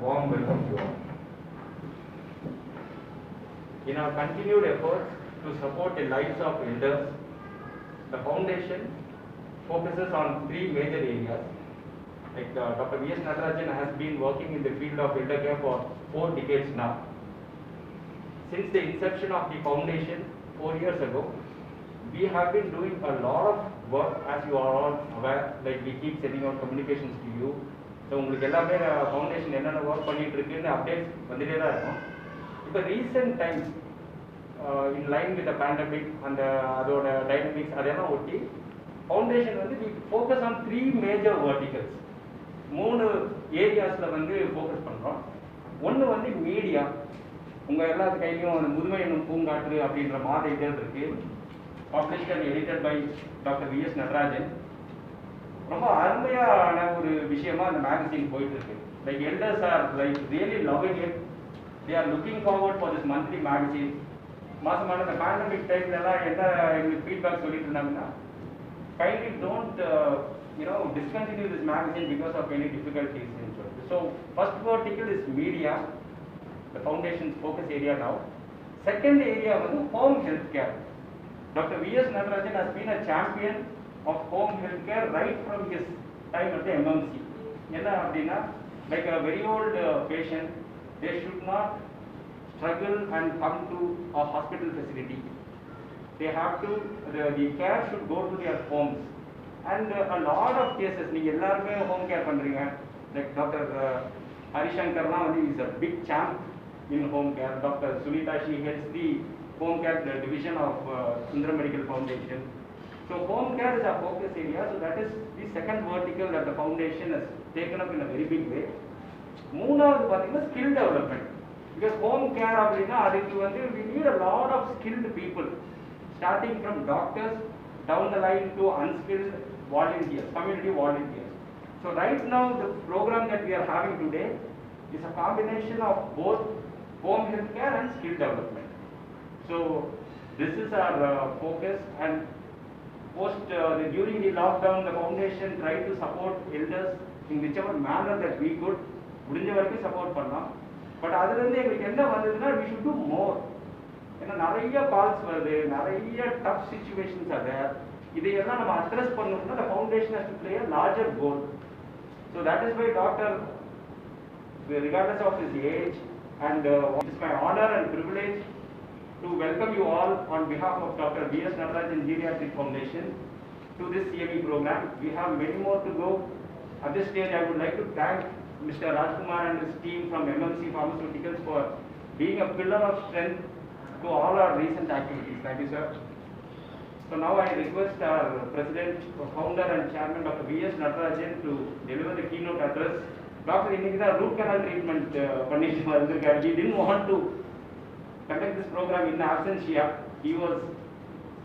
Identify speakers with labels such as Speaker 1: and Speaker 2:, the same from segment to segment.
Speaker 1: warm welcome to all. In our continued efforts to support the lives of elders, the foundation focuses on three major areas. Like Dr. V.S. Natarajan has been working in the field of elder care for 4 decades now. Since the inception of the foundation 4 years ago, we have been doing a lot of work, as you are all aware. Like we keep sending out communications to you. So உங்களுக்கு எல்லாமே foundation என்னென்ன work பண்ணிட்டு இருக்குன்னு updates வந்துட்டே தான் இருக்கும். இப்போ recent times in line with pandemic அந்த அதோட டைனமிக்ஸ் அதெல்லாம் ஒட்டி ஃபவுண்டேஷன் வந்து we focus on 3 major verticals. 3 ஏரியாஸில் வந்து ஃபோக்கஸ் பண்ணுறோம். ஒன்று வந்து மீடியா. உங்கள் எல்லாத்து கையிலையும் அந்த முதுமை என்னும் பூங்காற்று அப்படின்ற மாத இதழ் இருக்கு. Published and edited by doctor V.S. Natarajan. ரொம்ப அருமையான ஒரு விஷயமா அந்த மேகசின் போயிட்டு இருக்கு. Like elders are like really loving it. They are looking forward for this monthly magazine. மாசமான இந்த பேண்டமிக் டைம்ல எல்லாம் என்ன எங்களுக்கு ஃபீட்பேக் சொல்லிட்டு இருந்தாங்கன்னா, kindly don't discontinue this magazine because of any difficulties in it. So first vertical is media, the foundation's focus area now. Second area was home health care. Dr. V.S. Natarajan has been a champion of home health care right from his time at the MMC. Enna appadina, like a very old patient, they should not struggle and come to a hospital facility. They have to, the care should go to their homes. And a lot of cases, நீங்க எல்லாருமே home care பண்றீங்க. Like Dr. Harishankar is a big champ in home care. Dr. Sunita, she heads the home care division of Sundaram Medical Foundation. So home care is our focus area. So that is the second vertical that the foundation has taken up in a very big way. மூணாவது பார்த்தீங்கன்னா skill development. Because home care அப்படின்னா அதுக்கு வந்து we need a lot of skilled people, starting from doctors down the line to unskilled volunteers, community volunteers. So right now the program that we are having today is a combination of both home health care and skill development. So this is our focus, and during the lockdown the foundation tried to support elders in whichever manner that we could. முடிஞ்ச வரைக்கும் support பண்ணோம். But அதுலேருந்து எங்களுக்கு என்ன வந்ததுன்னா we should do more. ஏன்னா நிறைய calls வருது, நிறைய டஃப் சிச்சுவேஷன்ஸ் அது. இதையெல்லாம் நம்ம அட்ரஸ் பண்ணணும்னா the foundation has to play a larger role. So that is why Doctor, regardless of his age, and it is my honor and privilege to welcome you all on behalf of Dr. V.S. Natarajan Geriatric Foundation to this CME program. We have many more to go. At this stage, I would like to thank Mr. Rajkumar and his team from MMC Pharmaceuticals for being a pillar of strength to all our recent activities. Thank you, sir. So now I request our President, Founder and Chairman Dr. V.S. Natarajan to deliver the keynote address. Doctor, இன்னைக்கு தான் root canal treatment பண்ணிட்டு வந்திருக்காரு. He didn't want to conduct this program in absentia. He was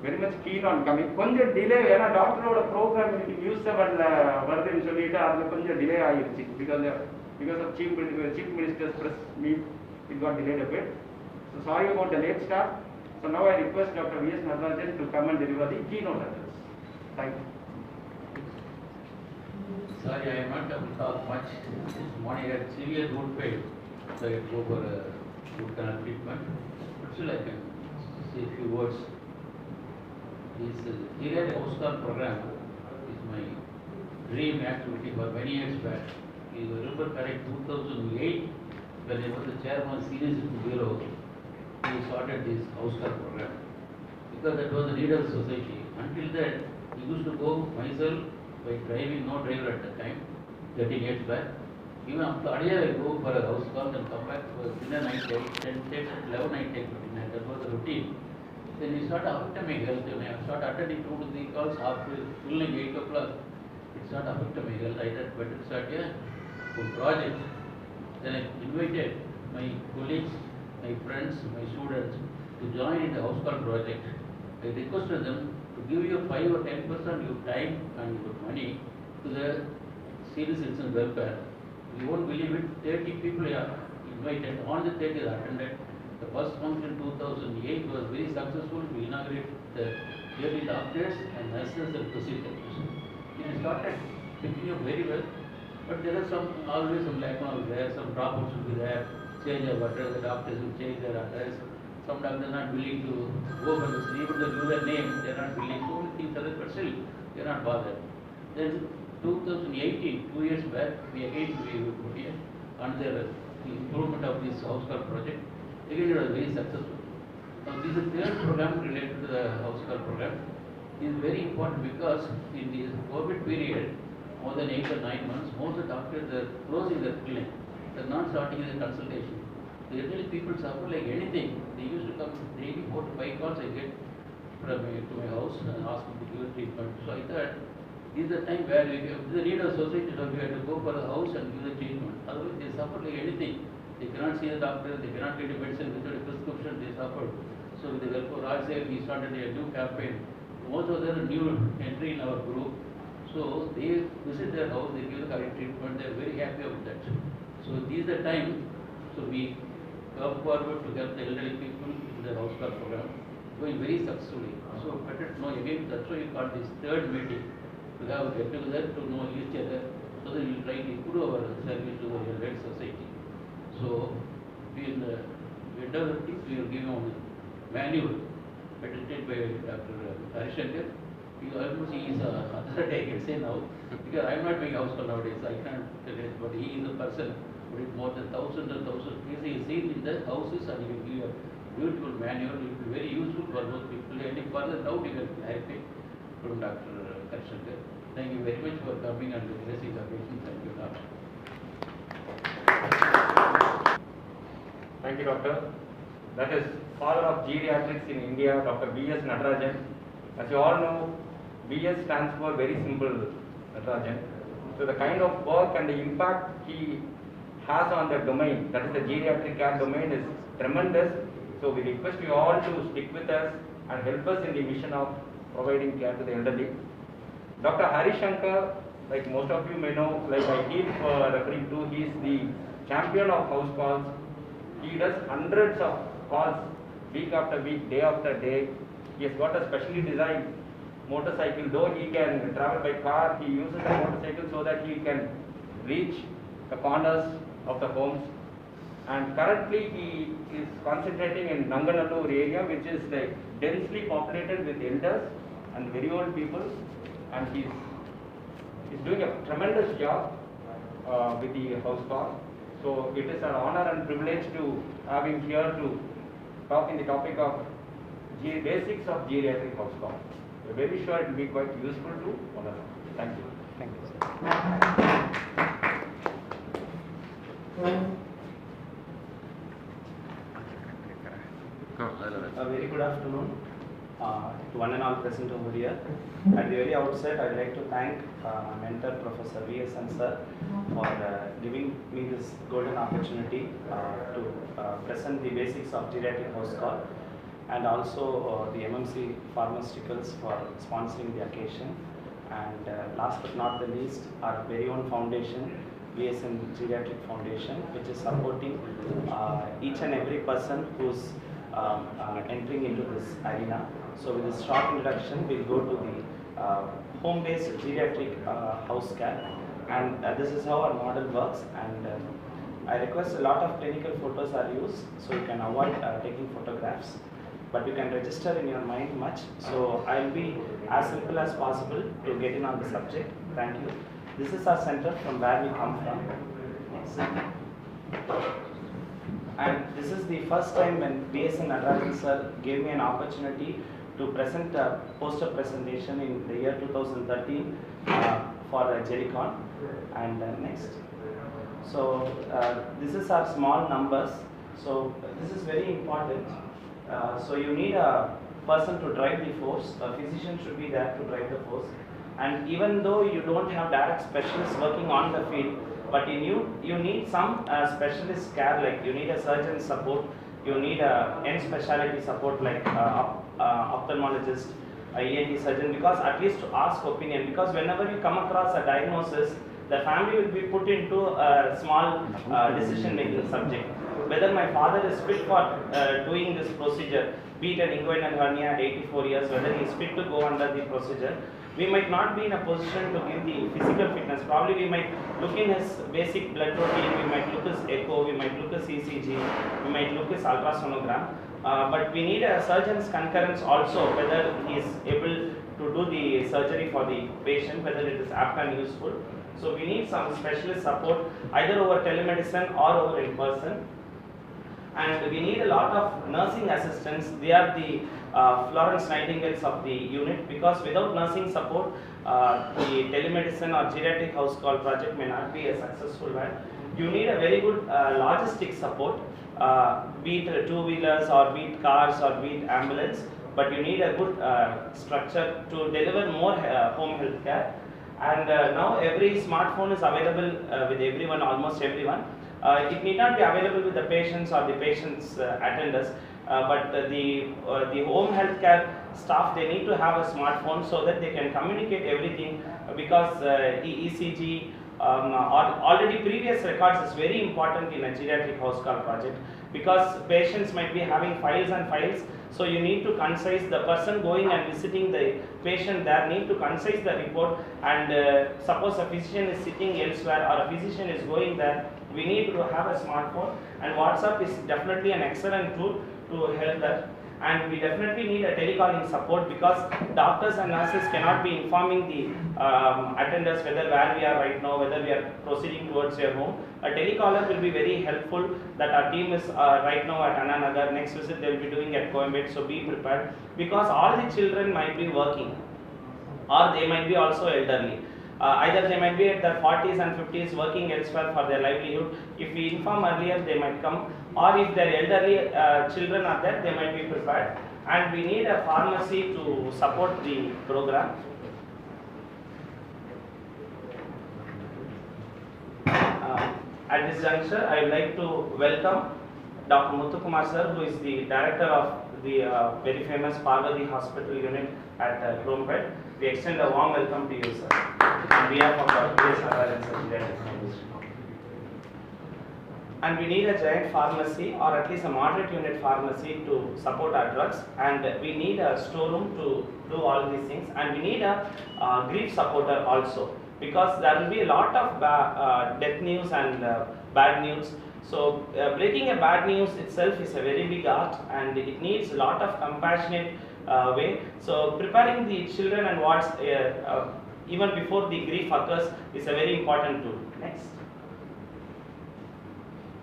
Speaker 1: very much keen on coming. கொஞ்சம் delay, ஏன்னா டாக்டரோட program இன்னைக்கு news 7ல வருதுன்னு சொல்லிட்டு அதுல கொஞ்சம் டிலே ஆயிருச்சு. Because of Chief Minister's press meet, it got delayed a bit. So sorry about the late start. So now I request Dr. V.S. Natarajan to come and deliver the keynote address. Thank you.
Speaker 2: Sorry, I am not able to talk much. This morning I had severe root pain, so I had to go for a root canal treatment. But still I can say a few words. This geriatric house call program is my dream activity for many years back. If you remember correct, 2008, when I was the chairman of Senior Citizen Bureau, we started this house call program because that was the need of the society. Until then, we used to go myself by driving, no driver at the time, 30 years back. Even after earlier I go for a house call and come back for dinner night take, 10 takes, 11 night take for dinner. That was the routine. Then we started affecting my health. When I started attending 2 to 3 calls after filling 8 o'clock, it started affecting my health. I had better start a good project. Then I invited my colleagues, my friends, my students to join in the house call project. I requested them to give you 5 or 10% your time and your money to the senior citizen welfare. You won't believe it, 30 people are invited, on the 30 are attended. The first function in 2008 was very successful. We inaugurated the yearly doctors and nurses and procedures. It started picking up very well, but there are always some lack of there, some problems will be there, change of address, the doctors will change their address. Some doctors are not willing to go for this, even the username, they are not willing to, things are there, but still, they are not bothered. Then 2018, 2 years back, we again put here another improvement of this house call project. Again, it was very successful. Now, this is the third program related to the house call program. It is very important because in the COVID period, more than 8 or 9 months, most of the doctors are closing their clinic. They are not starting their consultation. The elderly people suffer like anything. They used to come daily 4 to 5 calls I get from to my house and ask me to give treatment. So I thought this is the time where we have the need of society, so we have to go for the house and give the treatment. Otherwise they suffer like anything. They cannot see the doctor, they cannot get a medicine without a prescription, they suffer. So with the help of Raj, we started a new campaign. Most of them are new entry in our group. So they visit their house, they give the correct treatment, they are very happy about that. So this is the time, so we come forward to help the elderly people in the house call program, going very successfully. So better to know again, that's why we call this third meeting, to have a get together to know each other, so that we will try to improve our service to the elderly society. So we in the end of the things, we will give a manual patented by Dr. Harishankar. He almost he is a authority, I can say now, because I am not doing house call nowadays, I can't tell it, but he is a person who did more than thousands and thousands of cases. He is seen in the houses and he will give a beautiful manual. It will be very useful for those people. Any further doubt you can clarify from Dr. Harishankar. Thank you very much for coming and addressing the patients. Thank you, Doctor.
Speaker 1: Thank you, Doctor. That is father of geriatrics in India, Dr. B.S. Natarajan. As you all know, BS stands for very simple, Natarajan. So the kind of work and the impact he has on the domain, that is the geriatric care domain, is tremendous. So we request you all to stick with us and help us in the mission of providing care to the elderly. Dr. Harishankar, like most of you may know, like I keep referring to, he is the champion of house calls. He does hundreds of calls week after week, day after day. He has got a specially designed motorcycle. Though he can travel by car, he uses the motorcycle so that he can reach the corners of the homes. And currently he is concentrating in Nanganallur area, which is like densely populated with elders and very old people. And he's doing a tremendous job with the house call. So it is an honor and privilege to have him here to talk in the topic of basics of geriatric house call. We are very sure it will be quite useful to all of us. Thank you.
Speaker 3: Thank you, sir. A very good afternoon to one and all present over here. At the very outset, I would like to thank my mentor, Professor V.S. sir, for giving me this golden opportunity to present the basics of geriatric house call, and also the MMC Pharmaceuticals for sponsoring the occasion. And last but not the least, our very own foundation, VSN Geriatric Foundation, which is supporting each and every person who's entering into this arena. So with this short introduction, we'll go to the home-based geriatric house care, and this is how our model works. And I request a lot of clinical photos are used, so you can avoid taking photographs, but you can register in your mind much. So I'll be as simple as possible to get in on the subject. Thank you. This is our center from where we come from. And this is the first time when B.S. Natarajan sir gave me an opportunity to present a poster presentation in the year 2013 for Gericon. And next. So this is our small numbers. So this is very important. So you need a person to drive the force. A physician should be there to drive the force. And even though you don't have direct specialists working on the field, but in you need some specialist care, like you need a surgeon support, you need a end specialty support like ophthalmologist, a ENT surgeon, because at least to ask opinion, because whenever you come across a diagnosis, the family will be put into a small decision making subject. Whether my father is fit for doing this procedure, be it an inguinal hernia at 84 years, whether he is fit to go under the procedure, we might not be in a position to give the physical fitness. Probably we might look in his basic blood routine, we might look his echo, ECG, we might look his ultrasonogram, but we need a surgeon's concurrence also, whether he is able to do the surgery for the patient, whether it is apt and useful. So we need some specialist support either over telemedicine or over in person. And we need a lot of nursing assistants. They are the Florence Nightingales of the unit, because without nursing support, the telemedicine or geriatric house call project may not be a successful one. You need a very good logistic support, be it two-wheelers or be it cars or be it ambulance, but you need a good structure to deliver more home health care. And now every smartphone is available with everyone, almost everyone. It need not be available with the patients or the patients' attenders, but the home health care staff, they need to have a smartphone so that they can communicate everything, because ECG or already previous records is very important in a geriatric house call project, because patients might be having files and files. So you need to concise, the person going and visiting the patient there need to concise the report, and suppose a physician is sitting elsewhere or a physician is going there, we need to have a smartphone, and WhatsApp is definitely an excellent tool to help that. And we definitely need a telecalling support, because doctors and nurses cannot be informing the attenders whether where we are right now, whether we are proceeding towards your home. A telecaller will be very helpful, that our team is right now at Anna Nagar, next visit they will be doing at Coimbatore, so be prepared, because all the children might be working or they might be also elderly. Either they might be at their 40s and 50s working elsewhere for their livelihood. If we inform earlier, they might come, or if their elderly children are there, they might be prepared. And we need a pharmacy to support the program. At this juncture, I would like to welcome Dr. Muthukumar sir, who is the director of the very famous Parvati Hospital unit at Coimbatore. We extend a warm welcome to you, sir, on behalf of our PS Nagarajan Geriatric Foundation. And we need a giant pharmacy, or at least a moderate unit pharmacy, to support our drugs, and we need a storeroom to do all these things, and we need a grief supporter also, because there will be a lot of death news and bad news. So breaking a bad news itself is a very big art, and it needs a lot of compassionate way. So preparing the children and wards even before the grief occurs is a very important tool. Next.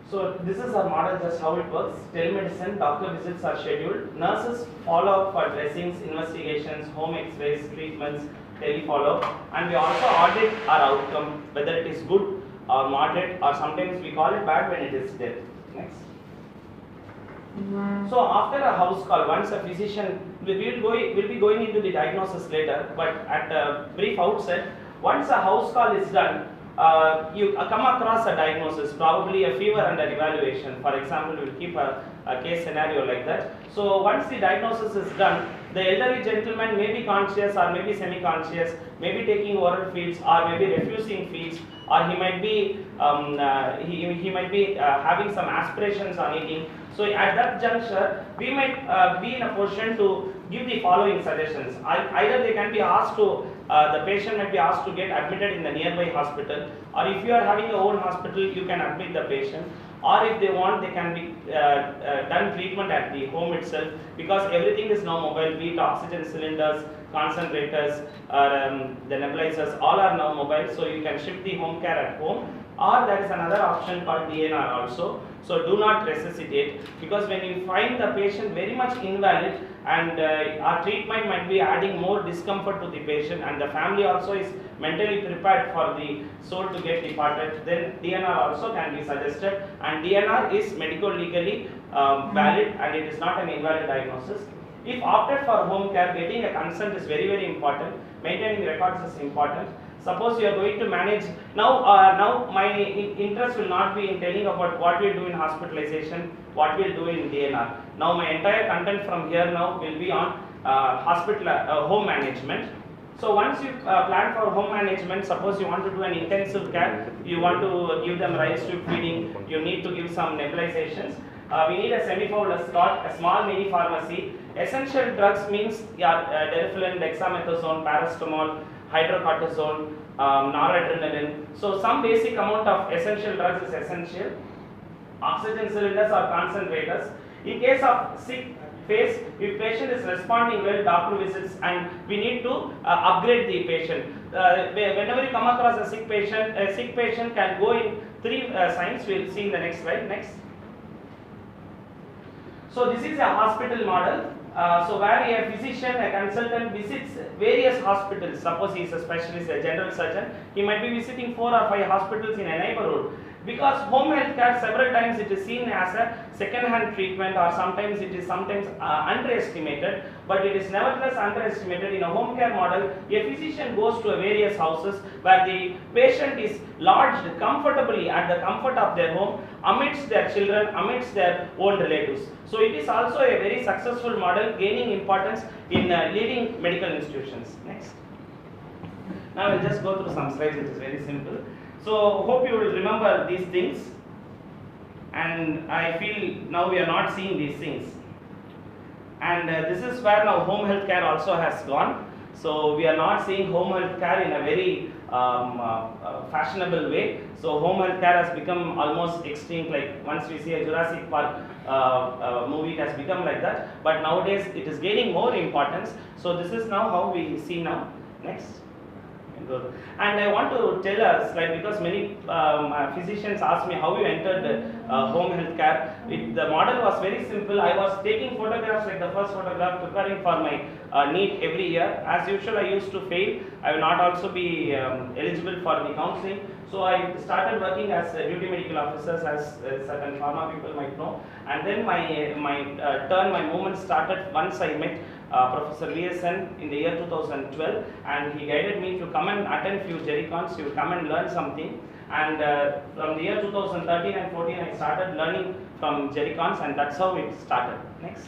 Speaker 3: So this is our model, just how it works. Telemedicine, doctor visits are scheduled. Nurses follow up for dressings, investigations, home x-rays, treatments, tele-follow-up. And we also audit our outcome, whether it is good or moderate, or sometimes we call it bad when it is death. Next. So after a house call, once a physician, we'll be going into the diagnosis later, but at a brief outset, once a house call is done, you come across a diagnosis, probably a fever under evaluation. For example, we'll keep a case scenario like that. So once the diagnosis is done, the elderly gentleman may be conscious or maybe semi-conscious, maybe taking oral feeds or maybe refusing feeds, or he might be he might be having some aspirations on eating. So at that juncture, we might be in a position to give the following suggestions. Either they can be asked to, the patient might be asked to get admitted in the nearby hospital, or if you are having your own hospital, you can admit the patient, or if they want, they can be done treatment at the home itself, because everything is now mobile, be it oxygen cylinders, concentrators, the nebulizers, all are now mobile, so you can shift the home care at home. Or there is another option called DNR also. So do not resuscitate, because when you find the patient very much invalid, and our treatment might be adding more discomfort to the patient, and the family also is mentally prepared for the soul to get departed, then DNR also can be suggested. And DNR is medico-legally valid, and it is not an invalid diagnosis. If opted for home care, getting a consent is very, very important. Maintaining records is important. Suppose you are going to manage, now my interest will not be in telling about what we will do in hospitalization, what we will do in DNR. Now my entire content from here now will be on home management. So once you plan for home management, suppose you want to do an intensive care, you want to give them rice tube feeding, you need to give some nebulizations. We need a semi-fabulous cot, a small mini pharmacy. Essential drugs means derephyllin, dexamethasone, paracetamol, hydrocortisone, noradrenaline. So some basic amount of essential drugs is essential. oxygen cylinders or concentrators. In case of sick phase, if patient is responding well, doctor visits and we need to upgrade the patient. Whenever you come across a sick patient can go in 3 signs. We will see in the next slide. Next. So this is a hospital model. So where a physician, a consultant visits various hospitals. Suppose he is a specialist, a general surgeon, he might be visiting 4 or 5 hospitals in a neighborhood. Because home health care several times it is seen as a second-hand treatment, or sometimes it is underestimated, but it is nevertheless underestimated. In a home care model, a physician goes to various houses where the patient is lodged comfortably at the comfort of their home, amidst their children, amidst their own relatives. So it is also a very successful model, gaining importance in leading medical institutions. Next. Now I will just go through some slides, which is very simple. So hope you will remember these things, and I feel now we are not seeing these things, and this is where now home health care also has gone. So we are not seeing home health care in a very fashionable way. So home health care has become almost extinct. Like once we see a Jurassic Park movie, it has become like that, but nowadays it is gaining more importance. So this is now how we see now. Next. And I want to tell a slide, because many physicians ask me how you entered home health care. The model was very simple. I was taking photographs, like the first photograph, preparing for my NEET every year. As usual, I used to fail. I will not also be eligible for the counseling. So I started working as duty medical officers, as certain pharma people might know. And then my movement started once I met Professor VSN in the year 2012, and he guided me to come and attend few Jericons. You come and learn something. And from the year 2013 and 14, I started learning from Jericons, and that's how it started. Next.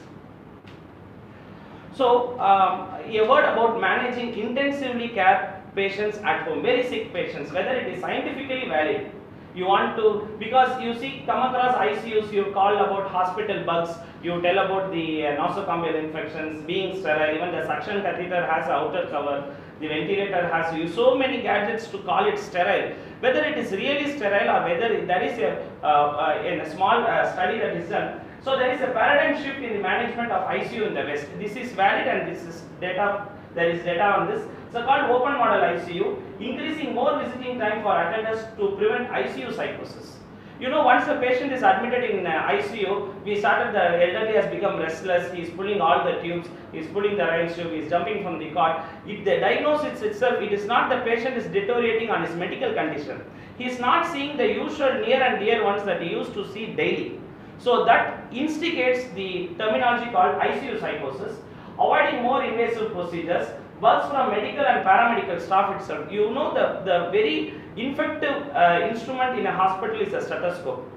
Speaker 3: So a word about managing intensively care patients at home, very sick patients, whether it is scientifically valid. You want to, because you see, come across ICUs, you call about hospital bugs, you tell about the nosocomial infections, being sterile, even the suction catheter has an outer cover, the ventilator has so many gadgets to call it sterile. Whether it is really sterile or whether there is a small study that is done. So there is a paradigm shift in the management of ICU in the West. This is valid, and this is data. There is data on this. So called open model ICU, increasing more visiting time for attenders to prevent ICU psychosis. You know, once the patient is admitted in ICU, we started, the elderly has become restless, he is pulling all the tubes, he is pulling the right tube, he is jumping from the cot. If the diagnosis itself, it is not the patient is deteriorating on his medical condition. He is not seeing the usual near and dear ones that he used to see daily. So that instigates the terminology called ICU psychosis. Avoiding more invasive procedures, works from medical and paramedical staff itself. You know, the very effective instrument in a hospital is a stethoscope.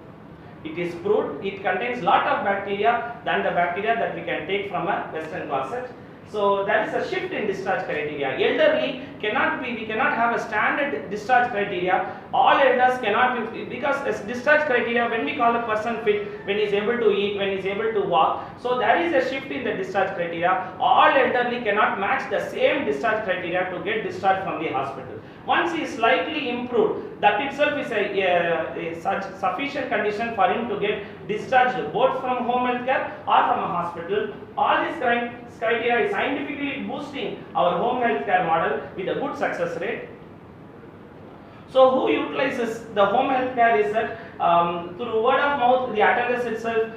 Speaker 3: It is proved, it contains lot of bacteria than the bacteria that we can take from a Western closet. So that is a shift in discharge criteria. Elderly cannot be, we cannot have a standard discharge criteria. All elders cannot be, because as discharge criteria, when we call a person fit, when he is able to eat, when he is able to walk, so there is a shift in the discharge criteria. All elderly cannot match the same discharge criteria to get discharged from the hospital. Once he is slightly improved, that itself is a sufficient condition for him to get discharged both from home health care or from a hospital. All these criteria is scientifically boosting our home health care model with a good success rate. So who utilizes the home health care is that through word of mouth, the attenders itself,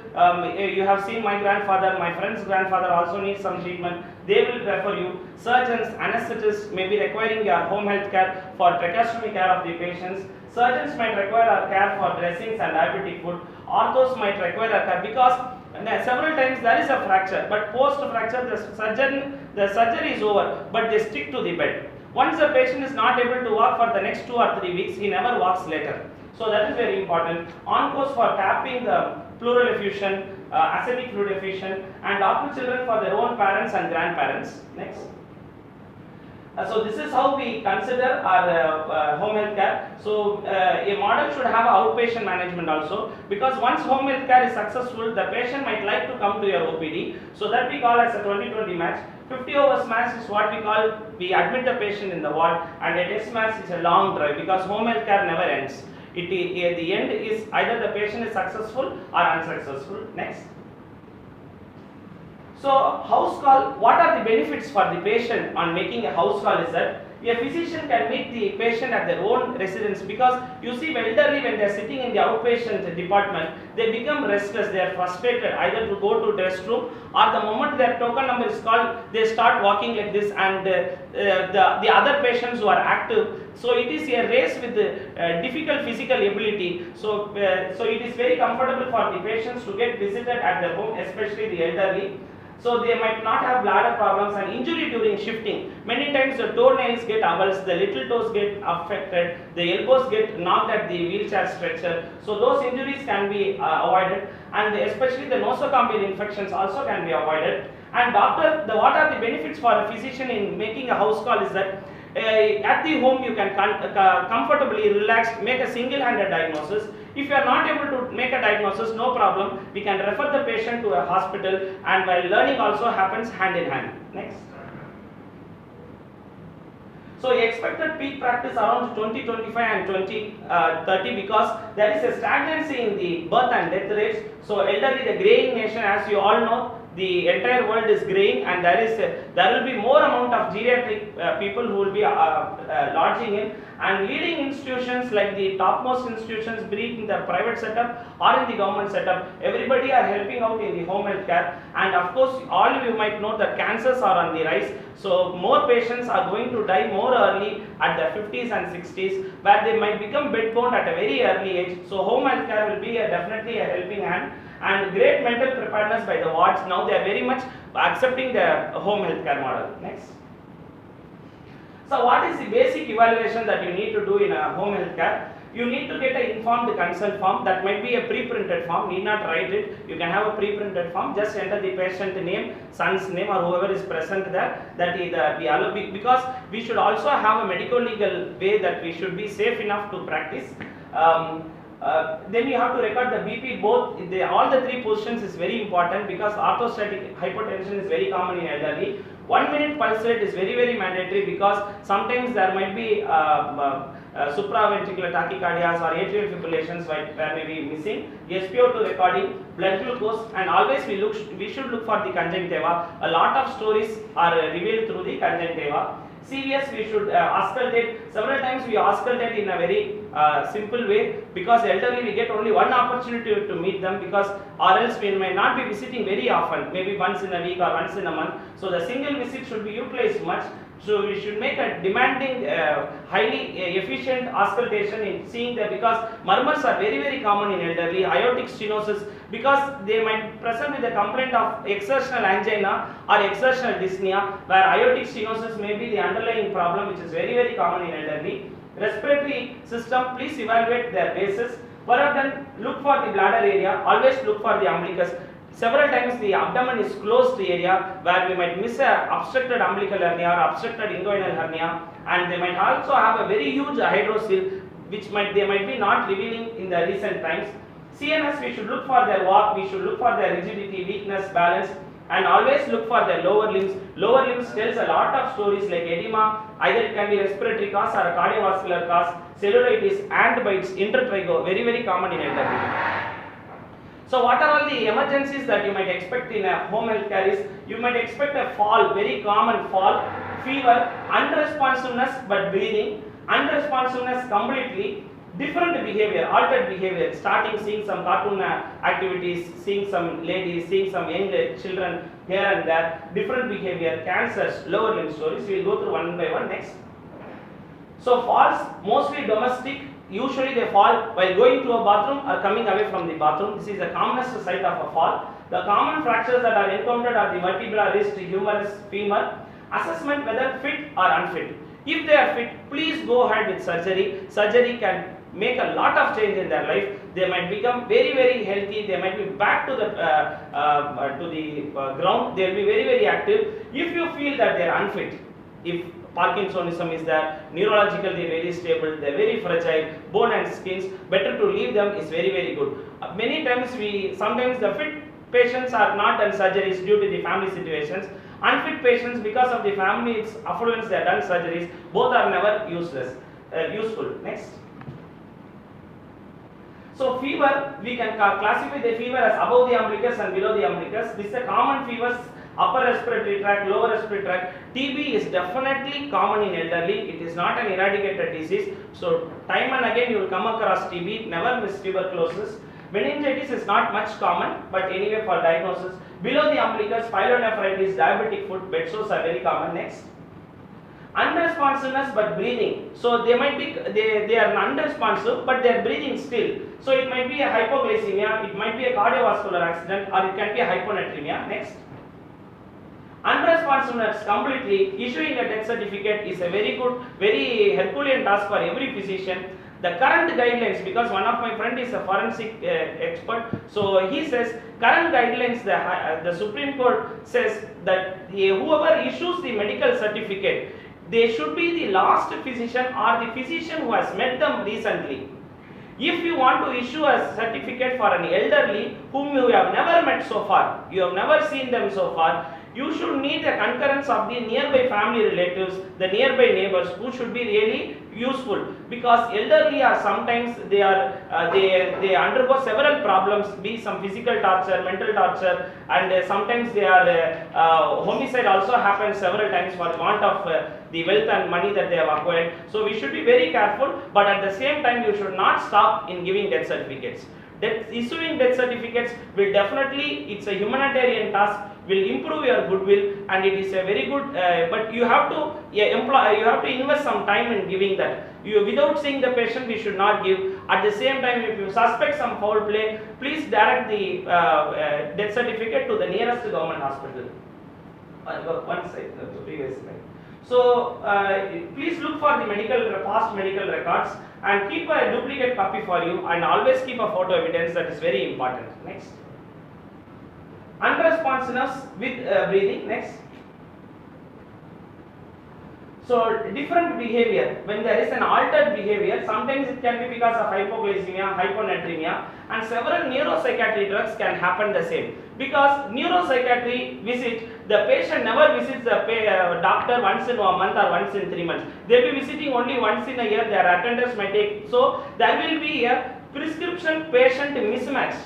Speaker 3: you have seen my grandfather, my friend's grandfather also needs some treatment, they will refer you. Surgeons, anesthetists may be requiring your home health care for tracheostomy care of the patients. Surgeons might require our care for dressings and diabetic food. Orthos might require our care because several times there is a fracture, but post fracture the surgery is over, but they stick to the bed. Once the patient is not able to walk for the next 2 or 3 weeks, he never walks later. So that is very important. On course for tapping the pleural effusion, ascetic fluid effusion, and adopted children for their own parents and grandparents. Next. So this is how we consider our home health care. So a model should have outpatient management also, because once home health care is successful, the patient might like to come to your OPD. So that we call as a 20-20 match. 50 hours match is what we call, we admit the patient in the ward, and a test match is a long drive, because home health care never ends. At the end is either the patient is successful or unsuccessful. Next. So house call, what are the benefits for the patient on making a house call is that a physician can meet the patient at their own residence, because you see elderly, when they are sitting in the outpatient department, they become restless, they are frustrated either to go to the restroom, or the moment their token number is called, they start walking like this, and the other patients who are active, so it is a race with difficult physical ability. So it is very comfortable for the patients to get visited at their home, especially the elderly. So they might not have bladder problems and injury during shifting. Many times the toenails get avulsed, the little toes get affected, the elbows get knocked at the wheelchair stretcher. So those injuries can be avoided, and especially the nosocomial infections also can be avoided. And what are the benefits for a physician in making a house call is that at the home you can comfortably relax, make a single-handed diagnosis. If you are not able to make a diagnosis, no problem, we can refer the patient to a hospital, and while learning also happens hand in hand. Next. So expected peak practice around 2025 and 2030, because there is a stagnancy in the birth and death rates. So elderly, the graying nation, as you all know, the entire world is graying, and there will be more amount of geriatric people who will be lodging in, and leading institutions like the topmost institutions, be it in the private setup or in the government setup, everybody are helping out in the home health care. And of course, all of you might know that cancers are on the rise, so more patients are going to die more early at the 50s and 60s, where they might become bedbound at a very early age. So home health care will be definitely a helping hand. And great mental preparedness by the wards. Now they are very much accepting the home healthcare model. Next. So what is the basic evaluation that you need to do in a home healthcare? You need to get an informed consent form. That might be a pre-printed form, need not write it. You can have a pre-printed form, just enter the patient name, son's name, or whoever is present there. That is because we should also have a medical legal way that we should be safe enough to practice. Then you have to record the BP, all the three positions is very important, because orthostatic hypotension is very common in elderly. 1 minute pulse rate is very, very mandatory, because sometimes there might be supraventricular tachycardias or atrial fibrillations where may be missing. SpO2 recording, blood glucose, and always we should look for the conjunctiva. A lot of stories are revealed through the conjunctiva. CVS, we should auscultate. Several times we auscultate in a very simple way, because elderly we get only one opportunity to meet them, because or else we may not be visiting very often, maybe once in a week or once in a month. So the single visit should be utilized much. So we should make a demanding, highly efficient auscultation in seeing that, because murmurs are very, very common in elderly. Aortic stenosis, because they might present with a complaint of exertional angina or exertional dyspnea, where aortic stenosis may be the underlying problem, which is very, very common in elderly. Respiratory system, please evaluate their basis. Then look for the bladder area, always look for the umbilicus. Several times the abdomen is closed area, where we might miss a obstructed umbilical hernia or obstructed inguinal hernia, and they might also have a very huge hydrocele, which they might be not revealing in the recent times. CNS, we should look for their walk, we should look for their rigidity, weakness, balance, and always look for their lower limbs. Lower limbs tells a lot of stories like edema, either it can be respiratory cause or a cardiovascular cause, cellulitis, ant bites, intertrigo, very, very common in elderly. So what are all the emergencies that you might expect in a home health care is, you might expect a fall, very common fall, fever, unresponsiveness but breathing, unresponsiveness completely, different behavior, altered behavior, starting seeing some cartoon activities, seeing some ladies, seeing some young children here and there, different behavior, cancers, lower limb stories. We will go through one by one. Next. So falls, mostly domestic. Usually they fall while going to a bathroom or coming away from the bathroom. This is the commonest site of a fall. The common fractures that are encountered are the vertebra, wrist, humerus, femur. Assessment whether fit or unfit. If they are fit, please go ahead with surgery. Surgery can make a lot of change in their life. They might become very, very healthy. They might be back to the ground. They will be very, very active. If you feel that they are unfit, if Parkinsonism is there, neurological they are very stable, they are very fragile, bone and skins, better to leave them is very, very good. Many times sometimes the fit patients are not done surgeries due to the family situations. Unfit patients, because of the family's affluence, they are done surgeries. Both are never useful. Next. So fever, we can classify the fever as above the umbilicus and below the umbilicus. This is a common fevers, upper respiratory tract, lower respiratory tract. TB is definitely common in elderly. It is not an eradicated disease. So time and again you will come across TB. Never miss tuberculosis. Meningitis is not much common, but anyway for diagnosis. Below the umbilicus, pyelonephritis, diabetic foot, bed sores are very common. Next. Unresponsiveness but breathing. So they might be they are unresponsive but they are breathing still. So it might be a hypoglycemia, it might be a cardiovascular accident, or it can be a hyponatremia. Next. Unresponsiveness completely, issuing a death certificate is a very good, very Herculean task for every physician. The current guidelines, because one of my friend is a forensic expert, so he says current guidelines, the Supreme Court says that whoever issues the medical certificate, they should be the last physician or the physician who has met them recently. If you want to issue a certificate for an elderly whom you have never met so far, you have never seen them so far, you should need the concurrence of the nearby family relatives, the nearby neighbors, who should be really useful, because elderly are sometimes they undergo several problems, be some physical torture, mental torture, and sometimes they are homicide also happens several times for want of the wealth and money that they have acquired. So we should be very careful, but at the same time you should not stop in giving death certificates. Issuing death certificates will definitely, it's a humanitarian task, will improve your goodwill, and it is a very good, but you have to you have to invest some time in giving that. Without seeing the patient, we should not give. At the same time, if you suspect some foul play, please direct the death certificate to the nearest government hospital. One side, the previous slide. So please look for the past medical records and keep a duplicate copy for you, and always keep a photo evidence. That is very important. Next. Unresponsiveness with breathing. Next. So different behavior, when there is an altered behavior, sometimes it can be because of hypoglycemia, hyponatremia, and several neuropsychiatric drugs can happen the same. Because neuropsychiatry visit, the patient never visits the doctor once in a month or once in 3 months. They will be visiting only once in a year, their attendance might take, so there will be a prescription patient mismatch.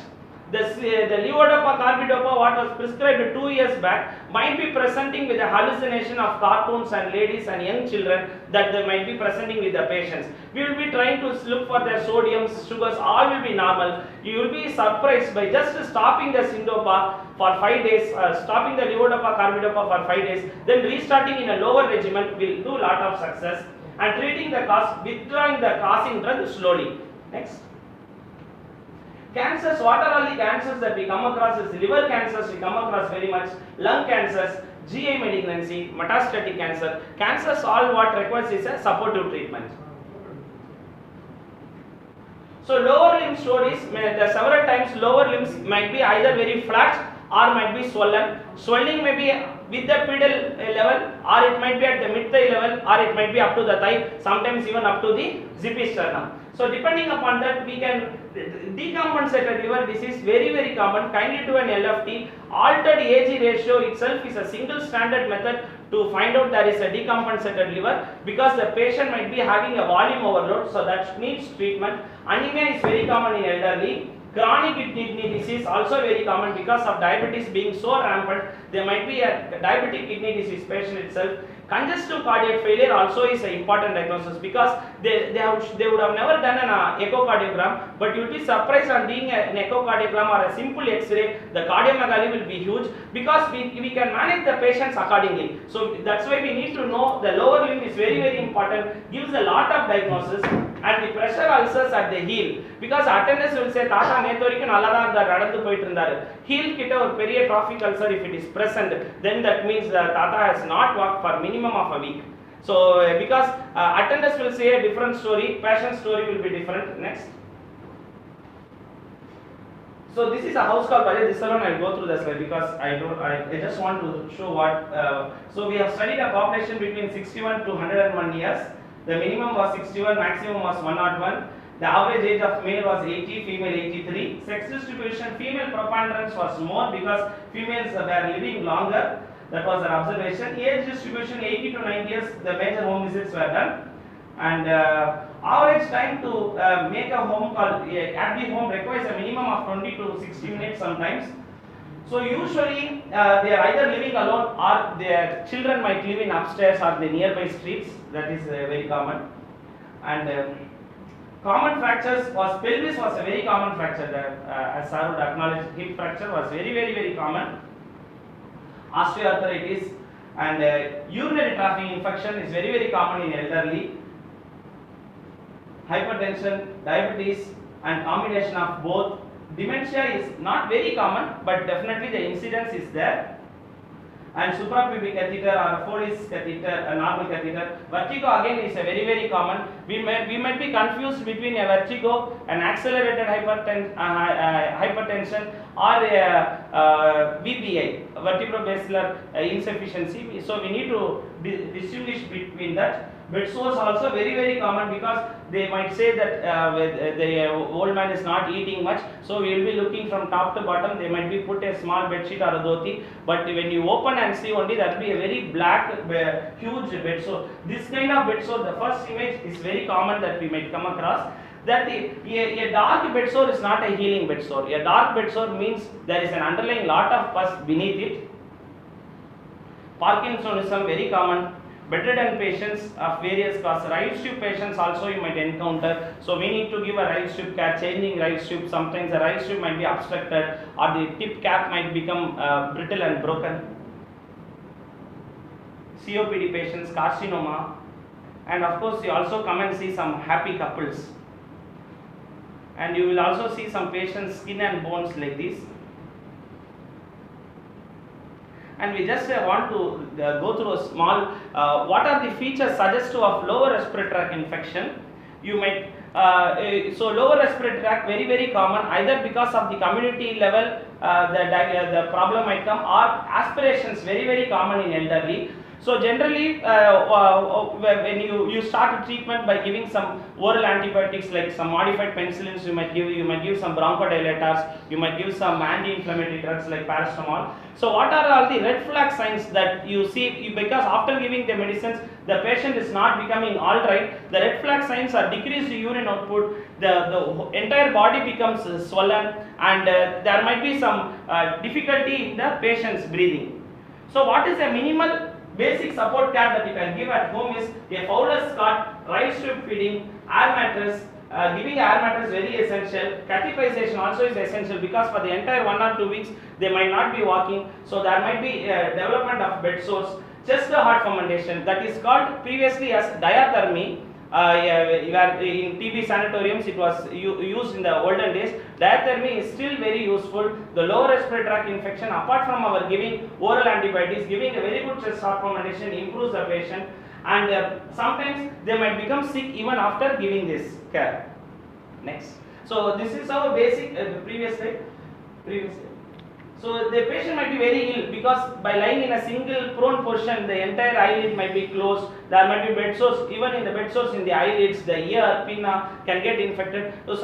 Speaker 3: The levodopa, carbidopa, what was prescribed 2 years back, might be presenting with a hallucination of cartoons and ladies and young children that they might be presenting with the patients. We will be trying to look for their sodiums, sugars, all will be normal. You will be surprised by just stopping the syndopa for 5 days, stopping the levodopa, carbidopa for 5 days, then restarting in a lower regimen will do lot of success, and treating the cause, withdrawing the causing drug slowly. Next. Cancers, what are all the cancers that we come across? Is liver cancers we come across very much, lung cancers, GI malignancy, metastatic cancer. Cancers, all what requires is a supportive treatment. So lower limb stories, several times lower limbs might be either very flat or might be swollen. Swelling may be with the pedal level, or it might be at the mid thigh level, or it might be up to the thigh, sometimes even up to the zipisternum. So depending upon that, we can decompensated liver disease, very common. Kindly do an LFT. Altered AG ratio itself is a single standard method to find out there is a decompensated liver, because the patient might be having a volume overload, so that needs treatment. Anemia is very common in elderly. Chronic kidney disease also very common because of diabetes being so rampant. There might be a diabetic kidney disease patient itself. Congestive cardiac failure also is an important diagnosis, because they would have never done an echocardiogram, but you will be surprised on doing an echocardiogram or a simple X-ray, the cardiomegaly will be huge, because we can manage the patients accordingly. So that's why we need to know the lower limb is very important, gives a lot of diagnosis. And the pressure ulcers at the heel, because attendants will say Tata நேத்து வரைக்கும் நல்லா தான் இருந்தார், நடந்து போயிட்டு இருந்தாரு, heel கிட்ட ஒரு பெரிய trophic ulcer if it is present, then that means that Tata has not walked for minimum of a week. So because attendants will say a different story, patient story will be different. Next. So this is a house call budget. This alone I will go through the slide, because I just want to show what. So we have studied a population between 61 to 101 years. The minimum was 61, maximum was 101. The average age of male was 80, female 83. Sex distribution, female preponderance was more because females were living longer. That was an observation. Age distribution 80 to 90 years, the major home visits were done. And average time to make a home call at the home requires a minimum of 20 to 60 minutes sometimes. So usually they are either living alone or their children might live in upstairs or the nearby streets. That is very common. And common fractures was pelvis was a very common fracture. As sir would acknowledge, hip fracture was very common. Osteoarthritis and urinary tract infection is very common in elderly. Hypertension, diabetes, and combination of both. Dementia is not very common, but definitely the incidence is there. And suprapubic catheter or Foley's catheter, a normal catheter. Vertigo again is a very common. We might be confused between a vertigo, an accelerated hypertension, or a VBI, vertebrobasilar insufficiency. So we need to distinguish between that. Bed sores also very common, because they might say that the old man is not eating much, so we will be looking from top to bottom. They might be put a small bed sheet or a dhoti, but when you open and see only, that will be a very black huge bed sore. This kind of bed sore, the first image is very common that we might come across. That a dark bed sore is not a healing bed sore. A dark bed sore means there is an underlying lot of pus beneath it. Parkinsonism very common. Bedridden patients of various causes. Rice tube patients also you might encounter. So we need to give a rice tube care, changing rice tube. Sometimes the rice tube might be obstructed or the tip cap might become brittle and broken. COPD patients, carcinoma, and of course you also come and see some happy couples. And you will also see some patients skin and bones like this. And we just want to go through a small, what are the features suggestive of lower respiratory tract infection. You might, so lower respiratory tract very common, either because of the community level the problem might come, or aspirations very common in elderly. So generally when you start a treatment by giving some oral antibiotics like some modified penicillins, you might give some bronchodilators, you might give some anti-inflammatory drugs like paracetamol. So what are all the red flag signs that you see, because after giving the medicines the patient is not becoming alright? The red flag signs are decreased urine output, the entire body becomes swollen, and there might be some difficulty in the patient's breathing. So what is a minimal basic support care that you can give at home is a Fowler's cot, rice tube feeding, air mattress. Giving air mattress very essential. Catheterization also is essential, because for the entire 1 or 2 weeks they might not be walking, so there might be development of bed sores. Chest heart fermentation, that is called previously as diathermy. In TB sanatoriums it was used in the olden days. Diathermy is still very useful. The lower respiratory tract infection, apart from our giving oral antibiotics, giving a very good chest heart fermentation improves the patient, and sometimes they might become sick even after giving this care. Next. So this is our basic previous slide. So the patient might be very ill, because by lying in a single prone position the entire eyelid might be closed. There might be bed sores, even in the bed sores in the eyelids, the ear, pinna can get infected. So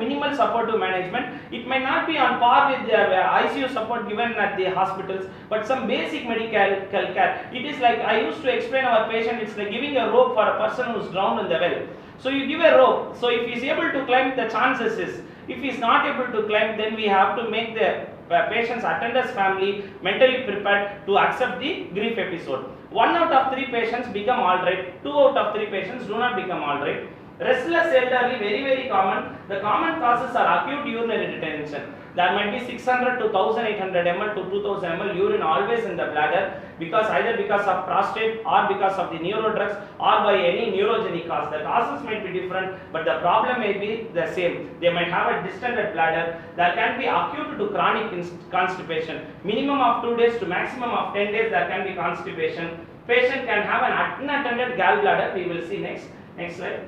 Speaker 3: minimal supportive management. It may not be on par with the ICU support given at the hospitals, but some basic medical care. It is like I used to explain our patient, it's like giving a rope for a person who is drowned in the well. So you give a rope, so if he is able to climb, the chances is, if he is not able to climb, then we have to make the patient's attender's family mentally prepared to accept the grief episode. 1 out of 3 patients become alright, 2 out of 3 patients do not become alright. Restless elderly very common. The common causes are acute urinary retention. There might be 600 to 1800 ml to 2000 ml urine always in the bladder, because either because of prostate or because of the neurodrugs or by any neurogenic cause. The causes might be different, but the problem may be the same. They might have a distended bladder. There can be acute to chronic constipation. Minimum of 2 days to maximum of 10 days there can be constipation. Patient can have an unattended gallbladder. We will see next slide.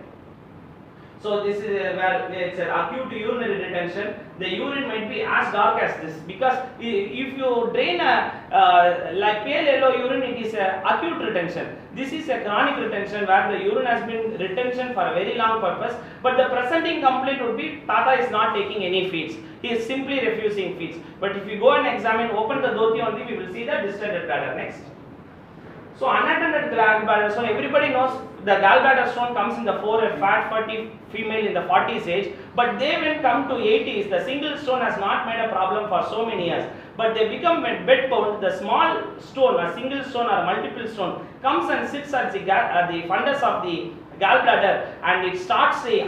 Speaker 3: So this is where it's an acute urinary retention. The urine might be as dark as this, because if you drain like pale yellow urine, it is a acute retention. This is a chronic retention where the urine has been retention for a very long purpose, but the presenting complaint would be Tata is not taking any feeds. He is simply refusing feeds. But if you go and examine, open the dhoti only, we will see the distended bladder. Next. So unattended gallbladder, so everybody knows the gallbladder stone comes in the 4, a fat 40 female in the 40s age, but they when come to 80s, the single stone has not made a problem for so many years, but they become bed bound, the small stone, a single stone or multiple stone comes and sits at the fundus of the gallbladder, and it starts a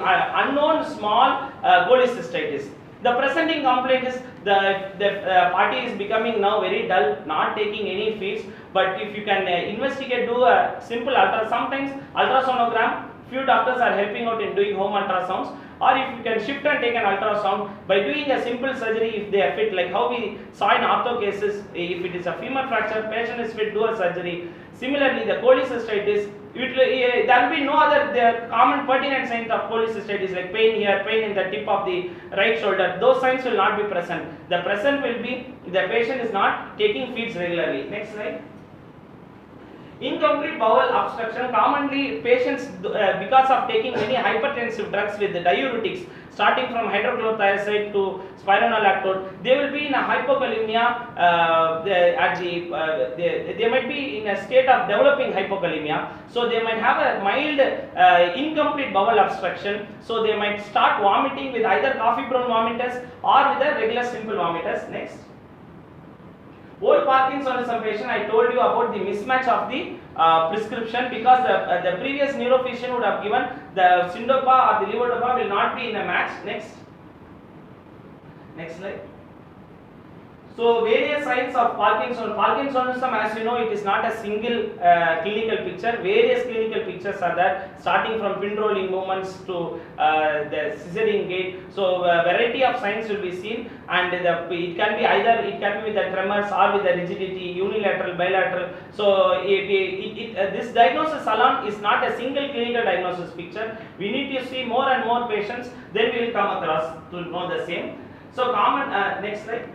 Speaker 3: unknown small cholecystitis. The presenting complaint is the party is becoming now very dull, not taking any feeds. But if you can investigate, do a simple sometimes ultrasonogram. Few doctors are helping out in doing home ultrasounds. Or if you can shift and take an ultrasound by doing a simple surgery if they are fit, like how we saw in ortho cases, if it is a femur fracture, patient is fit, do a surgery. Similarly, the cholecystitis, there will be no other common pertinent signs of cholecystitis like pain here, pain in the tip of the right shoulder. Those signs will not be present. The present will be the patient is not taking feeds regularly. Next slide. Incomplete bowel obstruction, commonly patients because of taking many hypertensive drugs with the diuretics starting from hydrochlorothiazide to spironolactone, they will be in a hypokalemia, they might be in a state of developing hypokalemia, so they might have a mild incomplete bowel obstruction, so they might start vomiting with either coffee brown vomitus or with a regular simple vomitus. Next. Old Parkinsonism patient, I told you about the mismatch of the prescription, because the previous neurophysician would have given the syndopa or the levodopa will not be in a match. Next slide. So various signs of Parkinsonism, as you know, it is not a single clinical picture. Various clinical pictures are there, starting from pin rolling movements to the scissoring gait. So variety of signs will be seen, and it can be either with the tremors or with the rigidity, unilateral, bilateral. So this diagnosis alone is not a single clinical diagnosis picture. We need to see more and more patients, then we will come across to know the same. So common, next slide.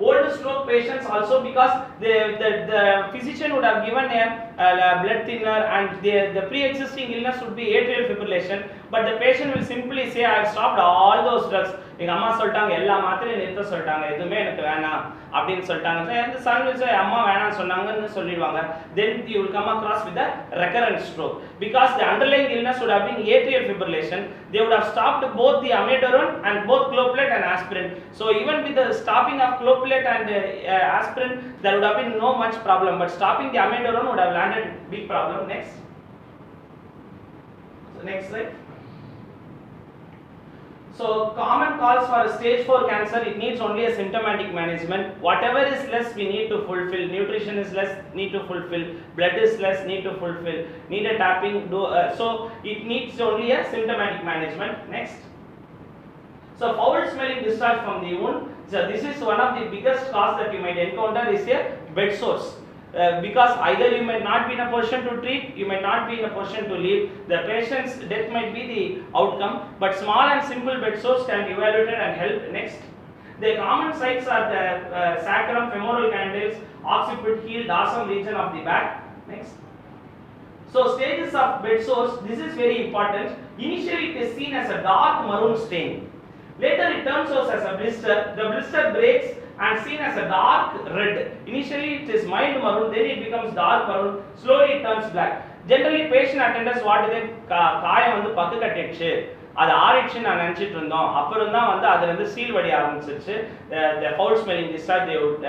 Speaker 3: Old stroke patients also, because the physician would have given a blood thinner and the pre-existing illness would be atrial fibrillation, but the patient will simply say, I have stopped all those drugs. எங்க அம்மா சொல்லிட்டாங்க எல்லா மாத்திரையும் நிறுத்த சொல்லிட்டாங்க, எதுவுமே எனக்கு வேணாம் அப்படின்னு சொல்லிட்டாங்க. The son will say அம்மா வேணாம்னு சொன்னாங்கன்னு சொல்லிடுவாங்க. Then you will come across with the recurrent stroke, because the underlying illness would have been atrial fibrillation. They would have stopped both the amiodarone and both clopidogrel and aspirin. So even with the stopping of clopidogrel and aspirin, there would have been no much problem, but stopping the amiodarone would have landed big problem. Next. So next slide. So common cause for stage 4 cancer, it needs only a symptomatic management. Whatever is less, we need to fulfill. Nutrition is less, need to fulfill. Blood is less, need to fulfill. Need a tapping. So it needs only a symptomatic management. Next. So foul smelling discharge from the wound. So this is one of the biggest cause that you might encounter is a bed sores. Because either you might not be in a position to treat, you might not be in a position to leave, the patient's death might be the outcome, but small and simple bed sores can be evaluated and help. Next. The common sites are the sacrum, femoral condyles, occiput, heel, dorsum region of the back. Next. So stages of bed sores, this is very important. Initially it is seen as a dark maroon stain. Later it turns out as a blister. The blister breaks and seen as a dark red. Initially it is mild maroon, then it becomes dark maroon, slowly it turns black. Generally patient attenders what do they காயம் வந்து பக்கு கட்டிடுச்சு, அது ஆறிடுச்சு நான் நினைச்சிட்டு இருந்தோம், அப்புறம் தான் வந்து அதுல இருந்து சீல் வடி ஆரம்பிச்சிருச்சு, the foul smelling discharge they would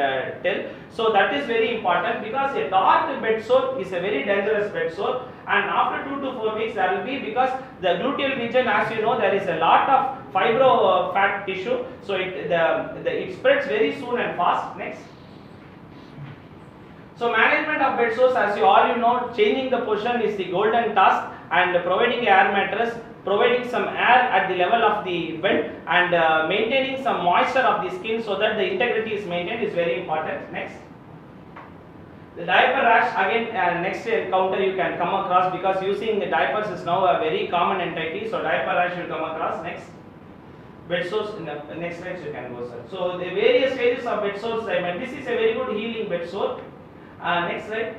Speaker 3: tell. So that is very important, because a dark bed sore is a very dangerous bed sore, and after 2 to 4 weeks there will be, because the gluteal region, as you know, there is a lot of fibro fat tissue, so it spreads very soon and fast. Next. So management of bed sores, as you all know, changing the position is the golden task, and providing air mattress, providing some air at the level of the bed, and maintaining some moisture of the skin so that the integrity is maintained is very important. Next. The diaper rash, again next encounter you can come across, because using the diapers is now a very common entity, so diaper rash will come across. Next. Bed sores, in the next slide you can go, sir. So the various phases of bed sores, this is a very good healing bed sore. Next slide.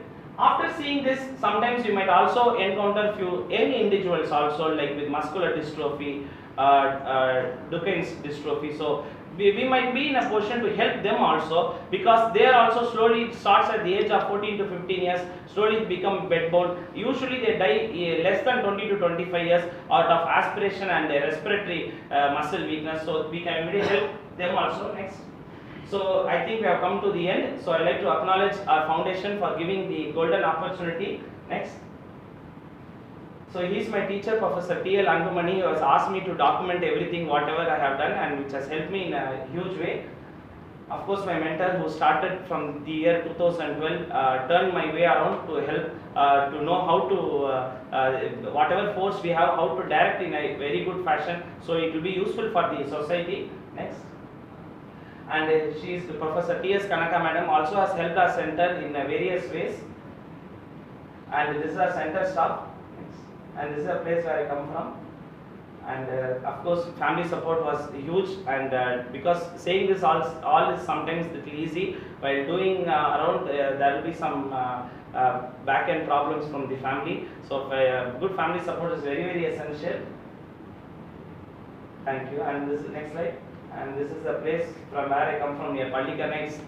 Speaker 3: After seeing this, sometimes you might also encounter few young individuals also, like with muscular dystrophy Duchenne's dystrophy. So we might be in a position to help them also, because they are also slowly starts at the age of 14 to 15 years, slowly become bedbound. Usually they die less than 20 to 25 years out of aspiration and respiratory muscle weakness. So we can really help them also. Next. So I think we have come to the end. So I like to acknowledge our foundation for giving the golden opportunity. Next. So he is my teacher, Professor T.L. Anbumani, who has asked me to document everything, whatever I have done, and which has helped me in a huge way. Of course, my mentor, who started from the year 2012, turned my way around to help to know how to, whatever force we have, how to direct in a very good fashion, so it will be useful for the society. Next. And she is Professor T.S. Kanaka Madam, also has helped our center in various ways. And this is our center staff. And this is a place where I come from, and of course family support was huge, and because saying this all is sometimes a little easy, while doing around there will be some back end problems from the family. So good family support is very, very essential. Thank you. And this is next slide. And this is the place from where I come from, near Pallikarna. It's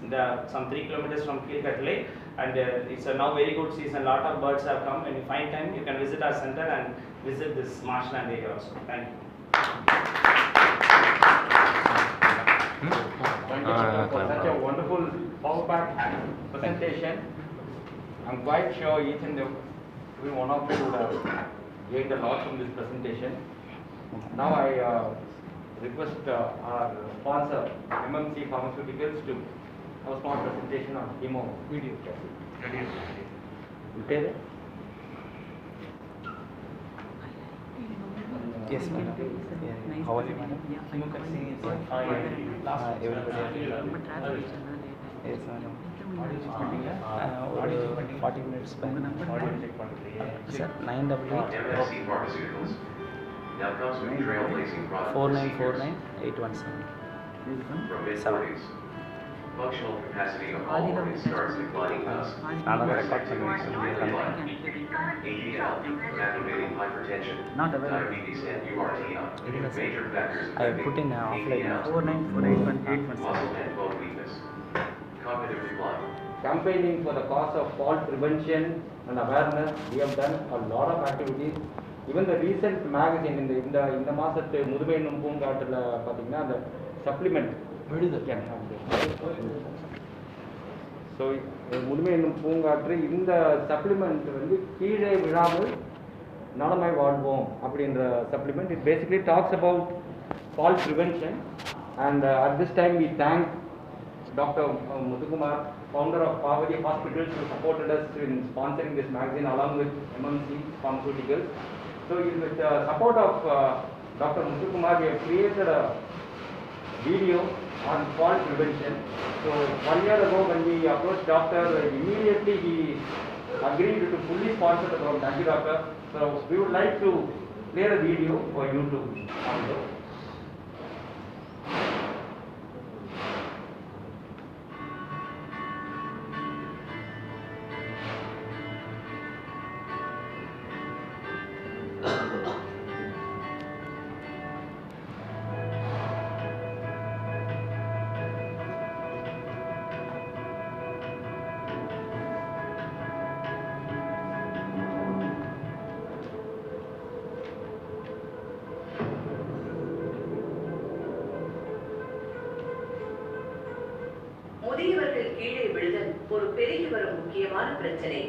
Speaker 3: some 3 kilometers from Kilkatle, and it's a now very good season. Lot of birds have come. When you find time, you can visit our center and visit this marshland area also. Thank you.
Speaker 1: Thank you for such a wonderful power-packed presentation. I'm quite sure each and every one of you would have gained a lot from this presentation. Now I request our sponsor, MMC Pharmaceuticals, to have a small presentation on chemo video. Okay.
Speaker 3: Yes, madam. How are you, madam? Everybody. Yes, madam. 40 minutes back. Sir, 988
Speaker 4: MSC Pharmaceuticals now comes with trailblazing product
Speaker 3: 4949 817.
Speaker 4: from mid-40s. Functional capacity of all organs starts declining thus. ADL, aggravating hypertension, diabetes, and URTI, major factors
Speaker 3: I have put in offline.
Speaker 4: muscle and bone weakness, cognitive decline.
Speaker 1: Campaigning for the cause of fault prevention and awareness, we have done a lot of activities. Even the recent magazine இந்த மாசத்து முதுமை என்னும் பூங்காற்றுல பாத்தீங்கன்னா அந்த supplement can have this. So முதுமை என்னும் பூங்காற்று இந்த supplement வந்து கீழே விழாமல் நலமாய் வாழ்வோம் அப்படின்ற supplement. It basically talks about fall prevention, and at this time we thank Dr. Muthukumar, founder of Parvati Hospitals, who supported us in sponsoring this magazine along with MMC Pharmaceuticals. So with the support of Dr. Muthukumar, we have created a video on fall prevention. So 1 year ago when we approached doctor, immediately he agreed to fully sponsor the program. Thank you, doctor. So we would like to play the video for you to also.
Speaker 5: முதியவர்கள் கீழே விழுதல் ஒரு பெருகி வரும் முக்கியமான பிரச்சனை.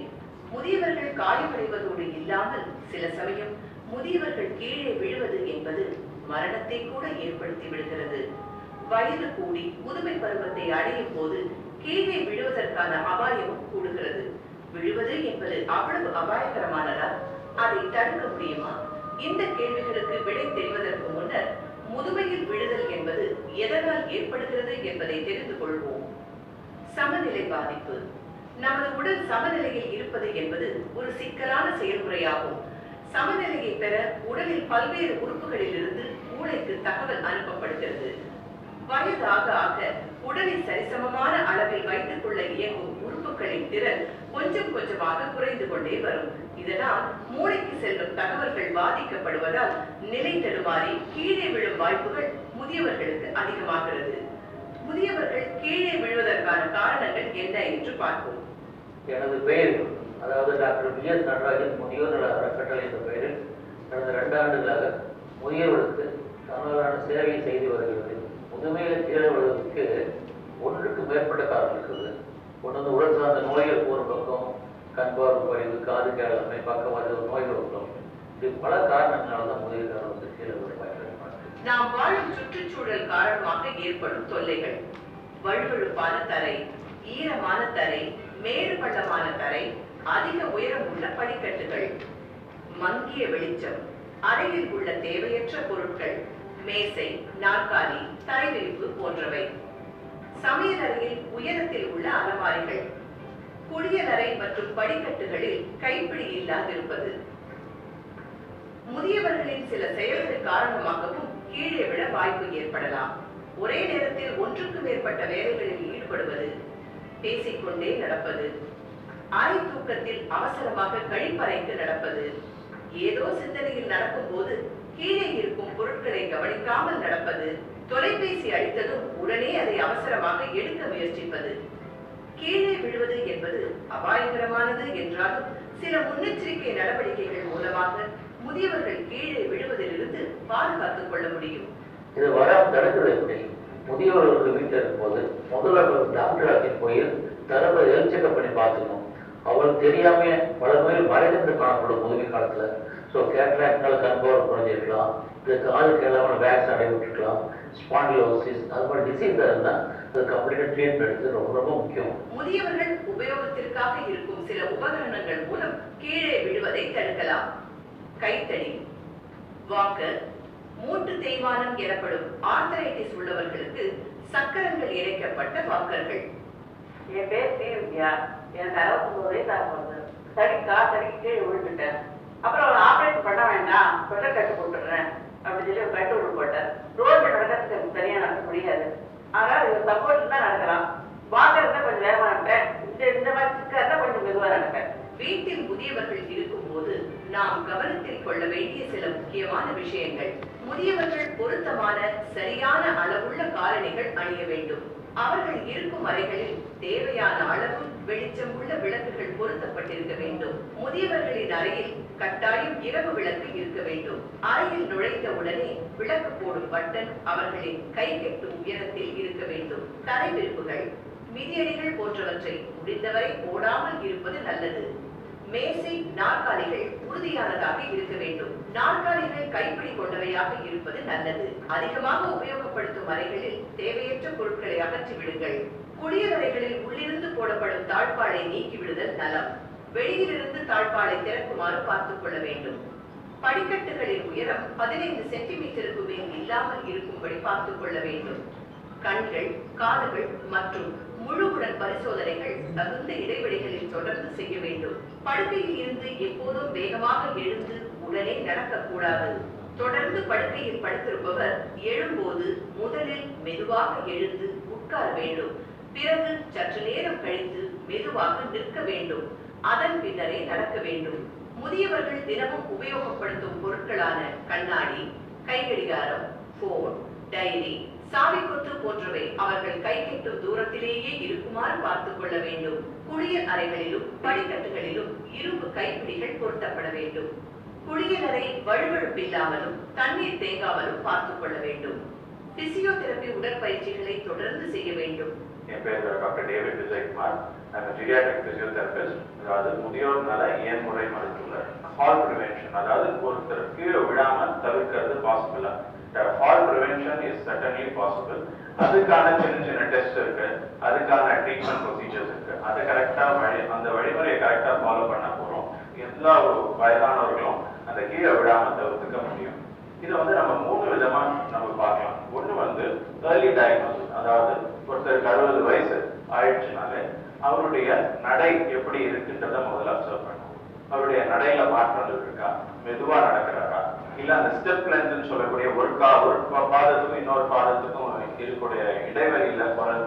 Speaker 5: முதியவர்கள் காயமடைவதோடு இல்லாமல் சில சமயம் முதியவர்கள் கீழே விழுவது என்பது மரணத்தை கூட ஏற்படுத்தி விடுகிறது. வயது கூடி முதுமை பருவத்தை அடையும் போது கீழே விழுவதற்கான அபாயமும் கூடுகிறது. விழுவது என்பது அவ்வளவு அபாயகரமானதா? அதை தடுக்க முடியுமா? இந்த கேள்விகளுக்கு விடை தெரிவதற்கு முன்னர் முதுமையில் விழுதல் என்பது எதனால் ஏற்படுகிறது என்பதை தெரிந்து கொள்வோம். சமநிலை பாதிப்பு. நமது உடல் சமநிலையில் இருப்பது என்பது ஒரு சிக்கலான செயல்முறையாகும். சமநிலையை பெற உடலில் பல்வேறு உறுப்புகளில் இருந்து மூளைக்கு தகவல் அனுப்பப்படுகிறது. வயது ஆக ஆக உடலை சரிசமமான அளவில் வைத்துக் கொள்ள இயங்கும் உறுப்புகள் உறுப்புகளின் திறன் கொஞ்சம் கொஞ்சமாக குறைந்து கொண்டே வரும். இதனால் மூளைக்கு செல்லும் தகவல்கள் பாதிக்கப்படுவதால் நிலை தடுமாறி கீழே விழும் வாய்ப்புகள் முதியவர்களுக்கு அதிகமாகிறது. முதியவர்கள் கீழே விழுவதற்கான காரணங்கள் என்ன என்று பார்ப்போம்.
Speaker 2: எனது பெயர் அதாவது டாக்டர் பிஎஸ் நடராஜன், முதியோர் நல அறக்கட்டளை என்ற பெயரில் கடந்த 2 ஆண்டுகளாக முதியோர்களுக்கு தன்னாலான சேவை செய்து வருகிறது. முதுமையில் கீழே விழுவதற்கு ஒன்றுக்கு மேற்பட்ட காரணம் இருக்குது. ஒன்று உடல் சார்ந்த நோய்கள் ஒரு பக்கம், கண் பார்வை குறைவு, காது கேளாமை, பக்கவாத நோய்கள் வரும். இது பல காரணங்களால் தான் முதியோர்கள் வந்து கீழே விழுவாங்க.
Speaker 5: நாம் வாழும் சுற்றுச்சூழல் காரணமாக ஏற்படும் தொல்லைகள்: வழுவழுப்பான தரை, ஈரமான தரை, மேடு பள்ளமான தரை, அதிக உயரம் உள்ள படிக்கட்டுகள், மங்கிய வெளிச்சம், அறையில் உள்ள தேவையற்ற பொருட்கள், மேசை, நாற்காலி, தரைவிரிப்பு போன்றவை. சமையலறையில் உயரத்தில் உள்ள அலமாரிகள், குளியலறை மற்றும் படிக்கட்டுகளில் கைப்பிடி இல்லாதிருப்பது. முதியவர்களின் சில செயல்கள் காரணமாகவும் கீழே விழ வாய்ப்பு ஏற்படலாம். ஒரே நேரத்தில் ஒன்றுக்கு மேற்பட்ட வேலைகளில் ஈடுபடுவது, பேசிக்கொண்டே நடப்பது, அரை தூக்கத்தில் அவசரமாக கழிப்பறைக்கு நடப்பது, ஏதோ சிந்தனையில் நடக்கும் போது கீழே இருக்கும் பொருட்களை கவனிக்காமல் நடப்பது, தொலைபேசி அடித்ததும் உடனே அதை அவசரமாக எடுக்க முயற்சிப்பது. கீழே விழுவது என்பது அபாயகரமானது என்றாலும் சில முன்னெச்சரிக்கை நடவடிக்கைகள் மூலமாக முதியவர்கள் கீழே விழுவதிலிருந்து பாதுகாத்துக் கொள்ள முடியும்.
Speaker 2: இது வராம தடுக்கிறது எப்படி? முதியவர்கள் வீட்டில் இருக்கும்போது முதல்ல டாக்டர் போய் தரவை செக்அப் பண்ணி பார்த்துக்கணும். அவளுக்கு தெரியாம பல நோய்கள் மறைந்து காணப்படும் முதுமை காலத்துல. ஸோ கேட்ராக்ட்னால கண் பார்வை குறைஞ்சிருக்கலாம், இது காது கேளாமல் வேக்ஸ் அடைவிட்டுருக்கலாம், ஸ்பாண்டிலோசிஸ் அது மாதிரி டிசீஸ் இருந்தால் அது கம்ப்ளீட்டாக ட்ரீட்மெண்ட் எடுத்து ரொம்ப ரொம்ப முக்கியம்.
Speaker 5: முதியவர்கள் உபயோகத்திற்காக இருக்கும் சில உபகரணங்கள் மூலம் கீழே விழுவதை தடுக்கலாம். கைத்தடி, வாக்கர், மூட்டு தேய்மானம் எனப்படும் ஆர்த்தரைட்டிஸ் உள்ளவர்களுக்கு சக்கரங்கள் இணைக்கப்பட்ட வாக்கர்கள்.
Speaker 6: என் பேர் ஸ்ரீவித்யா, எனக்கு 69 வயசு ஆகுது. தடிக்கு கீழே விழுந்துட்டேன். அப்புறம் ஒரு ஆப்ரேஷன் பண்ண வேண்டாம், ஸ்பெஷல் கட்டு போட்டுடுறேன் அப்படின்னு சொல்லி ஒரு கட்டு விட்டு போட்டேன். ரோடு நடக்கிறதுக்கு எனக்கு சரியா நடக்க முடியாது. அதனால இது சப்போர்ட் தான் நடக்கலாம். வாக்கர் தான் கொஞ்சம் வேகமா நடப்பேன், இந்த மாதிரி சிக்கா கொஞ்சம் மெதுவா நடப்பேன்.
Speaker 5: வீட்டில் முதியவர்கள் இருக்கும் போது நாம் கவனத்தில் கொள்ள வேண்டிய சில முக்கியமான விஷயங்கள்: முதியவர்கள் பொருத்தமான சரியான அளவுள்ள காலணிகள் அணிய வேண்டும். அவர்கள் இருக்கும் அறைகளில் தேவையான அளவு வெளிச்சம் உள்ள விளக்குகள் பொருத்தப்பட்டிருக்க வேண்டும். முதியவர்களின் அறையில் கட்டாயம் இரவு விளக்கு இருக்க வேண்டும். அறையில் நுழைந்த உடனே விளக்கு போடும் பட்டன் அவர்களின் கை கெட்டும் உயரத்தில் இருக்க வேண்டும். தரைவிரிப்புகள், மிதியடிகள் போன்றவற்றை முடிந்தவரை போடாமல் இருப்பது நல்லது. மேசை, நாற்காலிகள் உறுதியானதாக இருக்க வேண்டும். நாற்காலிகள் கைப்பிடி கொண்டவையாக இருப்பது நல்லது. அதிகமாக உபயோகப்படுத்தும் அறைகளில் தேவையற்ற பொருட்களை அகற்றி விடுங்கள். குளியலறைகளில் உள்ளிருந்து போடப்படும் தாழ்பாலை நீக்கிவிடுதல் நலம். வெளியிலிருந்து தாழ்பாலை திறக்குமாறு பார்த்துக் கொள்ள வேண்டும். படிக்கட்டுகளின் உயரம் 15 சென்டிமீட்டருக்கு மேல் இல்லாமல் இருக்கும்படி பார்த்துக் கொள்ள வேண்டும். கண்கள், காதுகள் மற்றும் முழு உடல் பரிசோதனைகள் தகுந்த இடைவெளிகளில் தொடர்ந்து செய்ய வேண்டும். படுக்கையில் இருந்து எப்போதும் வேகமாக எழுந்து உடனே நடக்கக்கூடாது. தொடர்ந்து படுக்கையில் படுத்திருப்பவர் எழும்போது முதலில் மெதுவாக எழுந்து உட்கார வேண்டும். பிறகு சற்று நேரம் கழித்து மெதுவாக நிற்க வேண்டும். அதன் பின்னரே நடக்க வேண்டும். முதியவர்கள் தினமும் உபயோகப்படுத்தும் பொருட்களான கண்ணாடி, கைகடிகாரம், போன், டைரி, சாவிக்கொத்து போன்றவை அவர்கள் கை கெட்டும் தூரத்திலேயே இருக்குமாறு பார்த்துக் கொள்ள வேண்டும். குளியல் அறைகளிலும் படிக்கட்டுகளிலும் இரும்பு கைப்பிடிகள் பொருத்தப்பட வேண்டும். குளியலறை வழுவழுப்பில்லாமலும் தண்ணீர் தேங்காமலும் பார்த்துக் கொள்ள வேண்டும். பிசியோதெரபி உடற்பயிற்சிகளை தொடர்ந்து செய்ய வேண்டும்.
Speaker 7: என் பேர் doctor David Vijayakumar. Geriatric physiotherapist. அதாவது முதியோர் நல இயன்முறை மருத்துவர். ஃபால் ப்ரிவென்ஷன், அதாவது ஒருத்தர் கீழே விழாமல் தவிர்க்கிறது பாசிபிளா? Fall prevention is certainly possible. அதுக்கான சின்ன டெஸ்ட் இருக்கு, அதுக்கான ட்ரீட்மெண்ட் ப்ரொசீஜர்ஸ் இருக்கு. அதை கரெக்டா அந்த வழிமுறையை கரெக்டா ஃபாலோ பண்ண போறோம். எல்லா வயதானவர்களும் அந்த கீழே விழாமல் தவிர்த்துக்க முடியும். இது நம்ம 3 விதமா நம்ம பார்க்கலாம். ஒண்ணு ஏர்லி டயக்னோசிஸ், அதாவது ஒருத்தருக்கு 60 வயசு ஆயிடுச்சுனாலே அவருடைய நடை எப்படி இருக்குன்றத முதல்ல அப்சர்வ் பண்ணுவோம். அவருடைய நடையில மாற்றங்கள் இருக்கா, மெதுவா நடக்கிறாரா, இல்ல அந்த ஸ்டெப் லென்த்னு சொல்லக்கூடிய ஒரு பாதத்துக்கும் இன்னொரு பாதத்துக்கும் இருக்கக்கூடிய இடைவெளியில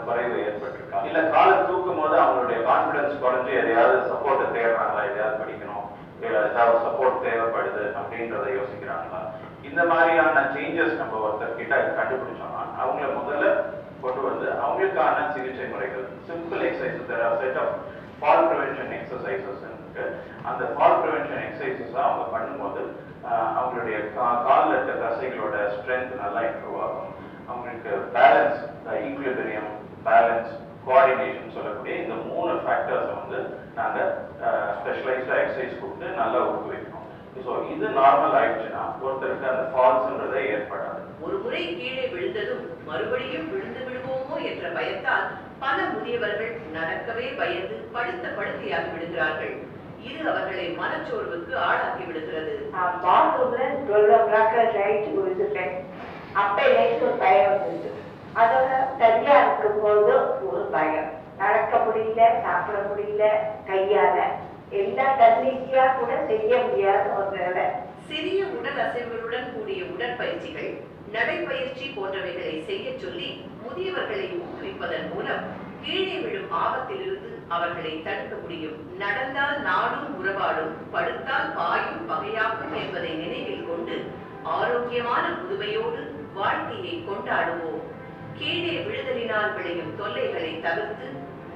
Speaker 7: குறைவு ஏற்பட்டிருக்கா, இல்ல காலை தூக்கும் போது அவங்களுடைய கான்பிடன்ஸ் குறைஞ்சு எதையாவது சப்போர்ட்டை தேடுறாங்களா, எதையாவது படிக்கணும், ஏதாவது சப்போர்ட் தேவைப்படுது அப்படின்றத யோசிக்கிறாங்களா, இந்த மாதிரியான சேஞ்சஸ் நம்ம ஒருத்தர் கிட்ட கண்டுபிடிச்சோம்னா அவங்கள முதல்ல கொண்டு வந்து அவங்களுக்கான சிகிச்சை முறைகள், simple exercise, there are set of fall prevention exercises இருக்கு. அந்த fall prevention exercises அவங்க பண்ணும்போது அவங்களுடைய கால்ல இருக்க தசைகளோட ஸ்ட்ரென்த் நல்லா இம்ப்ரூவ் ஆகும். அவங்களுக்கு பேலன்ஸ், ஈக்விலிபிரியம், பேலன்ஸ், கோஆர்டினேஷன் சொல்லக்கூடிய இந்த 3 ஃபேக்டர்ஸை வந்து நாங்கள் ஸ்பெஷலைஸ்டாக எக்ஸசைஸ் கொடுத்து நல்லா ஊக்குவிக்கணும். ஸோ இது நார்மல் ஆயிடுச்சுன்னா ஒருத்தருக்கு அந்த ஃபால்ஸ்ன்றதே ஏற்படாது.
Speaker 5: ஒரு முறை கீழே விழுந்ததும் மறுபடியும் விழுந்து விடுவோமோ என்ற பயத்தால் பல முதியவர்கள் நடக்கவே பயந்து படுத்த படுக்கையாகி விடுகிறார்கள். இது அவர்களை மனச்சோர்வுக்கு ஆளாக்கி விடுகிறது.
Speaker 6: பாத்ரூம்ல 12 o'clock ரைட் விழுந்துட்டேன். அப்ப எனக்கு ஒரு பயம் வந்துச்சு. அதோட சரியா இருக்கும்போது ஒரு பயம், நடக்க முடியல, சாப்பிட முடியல, கையால எல்லா தன்னிச்சையா கூட செய்ய முடியாத ஒரு வேலை.
Speaker 5: சிறிய உடல் அசைவுகளுடன் கூடிய உடற்பயிற்சிகள், நடைப்பயிற்சி போன்றவைகளை செய்ய சொல்லி முதியவர்களை ஊக்குவிப்பதன் மூலம் கீழே விழும் ஆபத்திலிருந்து அவர்களை தடுக்க முடியும். நடந்தால் நாடும் உறவாடும், படுத்தால் பாயும் பகையாகும் என்பதை நினைவில் கொண்டு ஆரோக்கியமான முதுமையோடு வாழ்க்கையை கொண்டாடுவோம். கீழே விழுதலினால் விளையும் தொல்லைகளை தவிர்த்து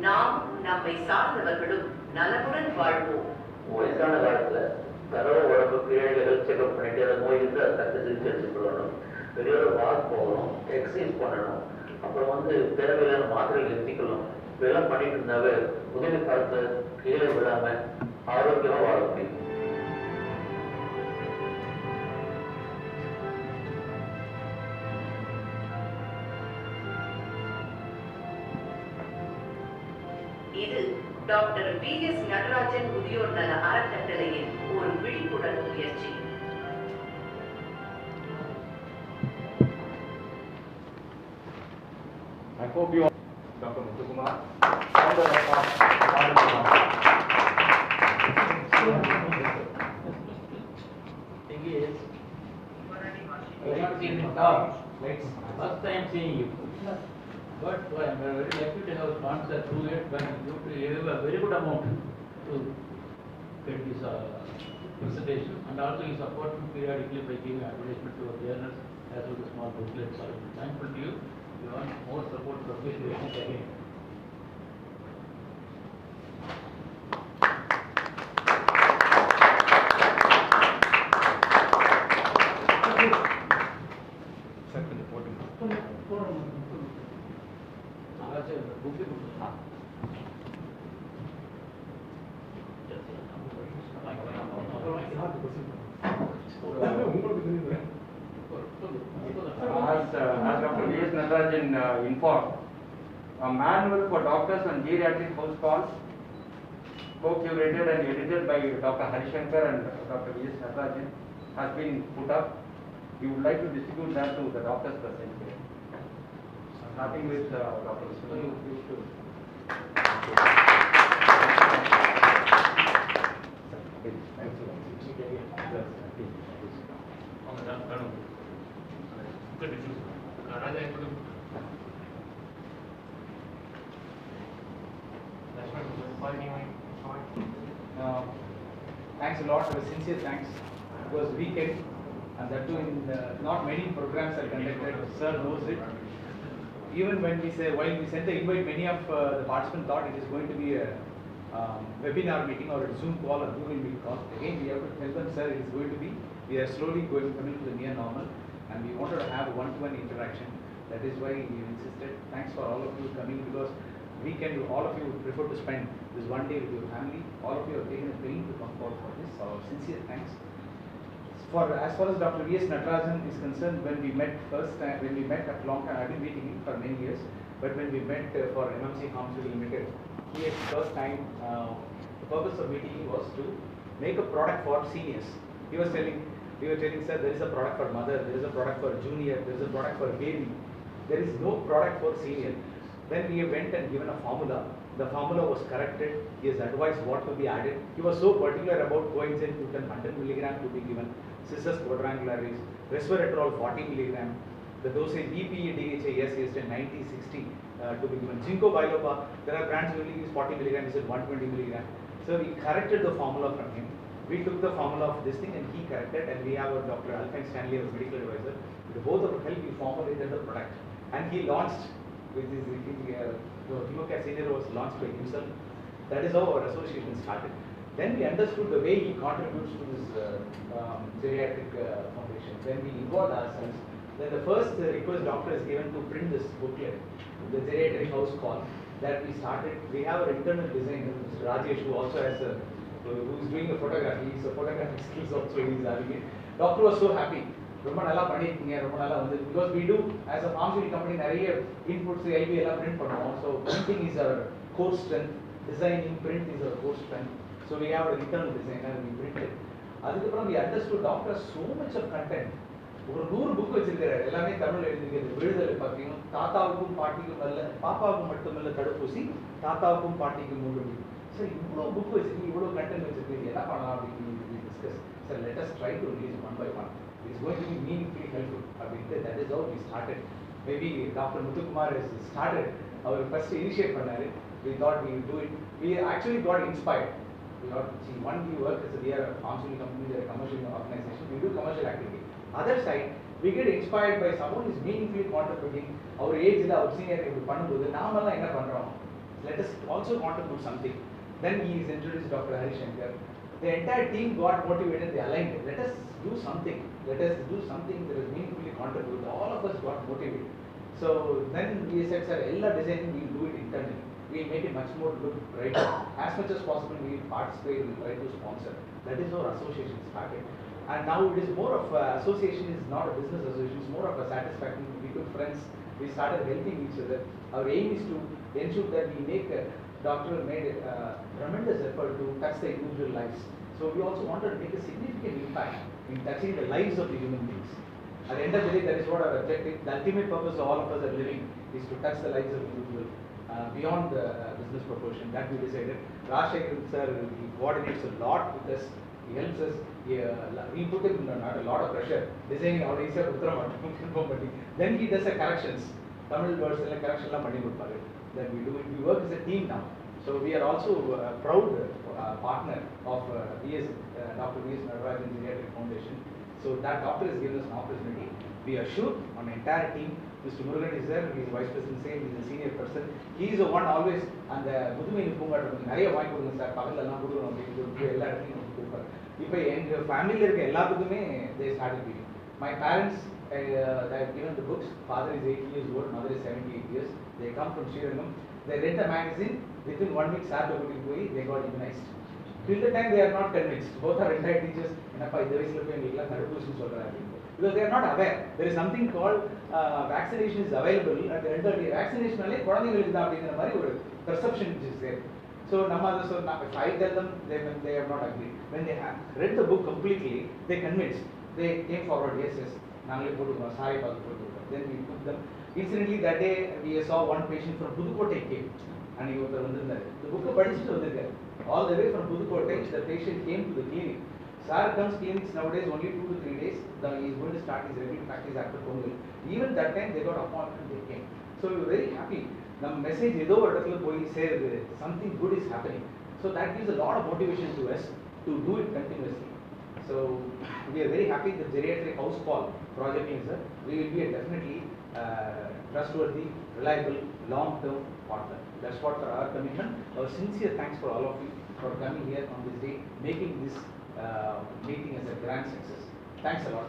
Speaker 5: நாம் நம்மை சார்ந்தவர்களும் நலமுடன் வாழ்வோம்.
Speaker 2: வயசான காலத்துல தரவு உடம்பு கீழேகள் செக்அப் பண்ணிட்டு அந்த நோய் இருந்து அதை தக்க சிகிச்சை எடுத்துக்கொள்ளணும். வெளியோட வாக் போகணும், எக்ஸசைஸ் பண்ணணும், அப்புறம் தேவையில்லாத மாத்திரைகள் நிறுத்திக்கணும். இதெல்லாம் பண்ணிட்டு இருந்தாவே முதிர்வு காலத்துல கீழே விடாம ஆரோக்கியமா வாழ முடியும்.
Speaker 5: இது டாக்டர் V.S. நடராஜன் முதியோர் நல அறக்கட்டளையின் ஒரு விழிப்புணர்வு முயற்சி.
Speaker 1: I hope you all, Dr. Muthukumar, founder of our
Speaker 2: Thing is, first time seeing you. But I am very lucky to have sponsored through it, when you gave a very good amount to get this presentation, and also you support me periodically by giving advertisement to our journals as well as small booklets. So I am thankful to you. You want more support for this again.
Speaker 1: As Dr. V.S. Natarajan informed, a manual for doctors on geriatric house calls, co-curated and edited by Dr. Harishankar and Dr. V.S. Natarajan, has been put up. We would like to distribute that to the doctors present here. Starting with Dr. Vishnu.
Speaker 8: Thanks a lot, sincere thanks. It was weekend, and that too in not many programs are conducted. Sir knows it. Even when we say, while we sent the invite, many of the participants thought it is going to be a webinar meeting or a Zoom call or Google Meet call. Again, we have to tell them, sir, it is going to be, we are slowly coming to the near normal, and we wanted to have a one-to-one interaction. That is why we insisted. Thanks for all of you coming, because weekend all of you would prefer to spend this one day with your family. All of you have taken a pain to come forward for this. Our sincere thanks. As far as Dr. V.S. Natarajan is concerned, when we met first time, when we met at long time, I've been meeting him for many years, but when we met for MMC Pharmaceutical Limited, he at first time, the purpose of meeting was to make a product for seniors. We were telling, sir, there is a product for mother, there is a product for junior, there is a product for baby. There is no product for senior. Then we went and given a formula. The formula was corrected. He has advised what to be added. He was so particular about coenzyme Q10 100 mg to be given, Cissus quadrangularis, resveratrol 40 mg, the dosage EPA, DHA, yes, in 90/60 to be given. Ginkgo biloba, there are brands only is 40 milligram, he said 120 milligram. So we corrected the formula from him. We took the formula of this thing and he corrected, and we have a Dr. Alfred Stanley, our medical advisor. With both of help, we formulated the product. And he launched with his, Hemocare Senior was launched by himself. That is how our association started. Then we understood the way he contributes to this geriatric foundation. When we involved ourselves, then the first request doctor is given to print this booklet, the geriatric house call, that we started. We have our internal designer, Mr. Rajesh, who also has a, who is doing the photography. He's a photographic skills also, he's having it. Doctor was so happy. Because we do, as a pharmaceutical company, நிறைய inputs, LV எல்லாம் print பண்ணுவோம். So printing is our core strength, designing print is our core strength. So we have an internal designer, we print it. அதுக்கப்புறம் we understood doctor so much of content. ஒரு 100 book வச்சிருக்காரு, எல்லாமே தமிழ்ல எழுதிருக்கிறது. விடுதலை பத்தியும், தாத்தாவுக்கும் பாட்டிக்கும் அல்ல, பாப்பாவுக்கும் மட்டுமல்ல தடுப்பூசி, தாத்தாவுக்கும் பாட்டிக்கும் 3 So இவ்வளவு புக் வச்சிருக்கீங்க, இவ்வளவு கண்டென்ட் வச்சிருக்கீங்க, என்ன பண்ணலாம் அப்படின்னு discuss. So let us try to release one by one. It's going to be meaningfully helpful. That is how we started. Maybe Dr. Muthukumar has started our first initiate பண்ணாரு. We thought we would do it. We actually got inspired. We got, see, one we work as we are a pharmaceutical company, we are a commercial organization, we do commercial activity. Other side, we get inspired by someone who is meaningfully contributing. Our age, our senior, we பண்ணும்போது நாமெல்லாம் என்ன பண்றோம்? Let us also contribute something. Then he is introduced Dr. Hari Shankar. The entire team got motivated, they aligned. Let us do something. Let us do something that is meaningfully contribute. All of us got motivated. So then we said, sir, all designing we will do it internally. We will make it much more look brighter. As much as possible, we will participate, we will try to sponsor. That is our association started. And now it is more of association is not a business association, it's more of a satisfaction. We become friends. We started helping each other. Our aim is to ensure that we make doctor made a tremendous effort to touch the individual lives. So we also wanted to make a significant impact in touching the lives of the human beings. At the end of the day, that is what our objective, the ultimate purpose of all of us are living is to touch the lives of individual beyond the business proportion. That we decided. Rajshekhar sir, he coordinates a lot with us. He helps us. We put him under a lot of pressure. Designing our easier then he does the corrections. Tamil words and correction then we do it. We work as a team now. So we are also a proud partner of Dr. V.S. Natarajan Geriatric Foundation. So that doctor has given us an opportunity. We are sure on the entire team. Mr. Murugan is there, he is vice president, same, he is a senior person. He is the one always, and the Mudhumaini Poongatam, நிறைய வாங்கி கொடுங்க sir, பக்கத்துல எல்லாம் கொடுக்கணும் அப்படின்னு சொல்லிட்டு எல்லா இடத்துலையும் நமக்கு கொடுப்பாரு. இப்போ எங்கள் ஃபேமிலியில் இருக்க எல்லாத்துக்குமே they started reading. My parents, they have given the books. Father is 80 years old, mother is 78 years. They come from Srirangam. They read the magazine. Within 1 week, they got immunized. Till the time they are not convinced. Both are retired teachers. Because they are not aware. There is something called vaccination is available at the end of the day. Vaccination perception which is there. So if I tell them, they have not agreed. When they have read the book completely, they convinced. They came forward, yes. Then we took them. Incidentally, that day we saw one patient from Pudukkottai came, and he was the book all the way from Pudukkottai. The patient came to the clinic. Sir comes clinics nowadays only 2 to 3 days. He is going to start his regular practice after Pongal. Even that time they got appointment, they came. So we were very happy. The message is something good is happening. So that gives a lot of motivation to us to do it continuously. So we are very happy that geriatric house call project is we will be a definitely trustworthy, reliable, long-term partner. That's what for our commitment. Our sincere thanks for all of you for coming here on this day, making this meeting as a grand success. Thanks a lot.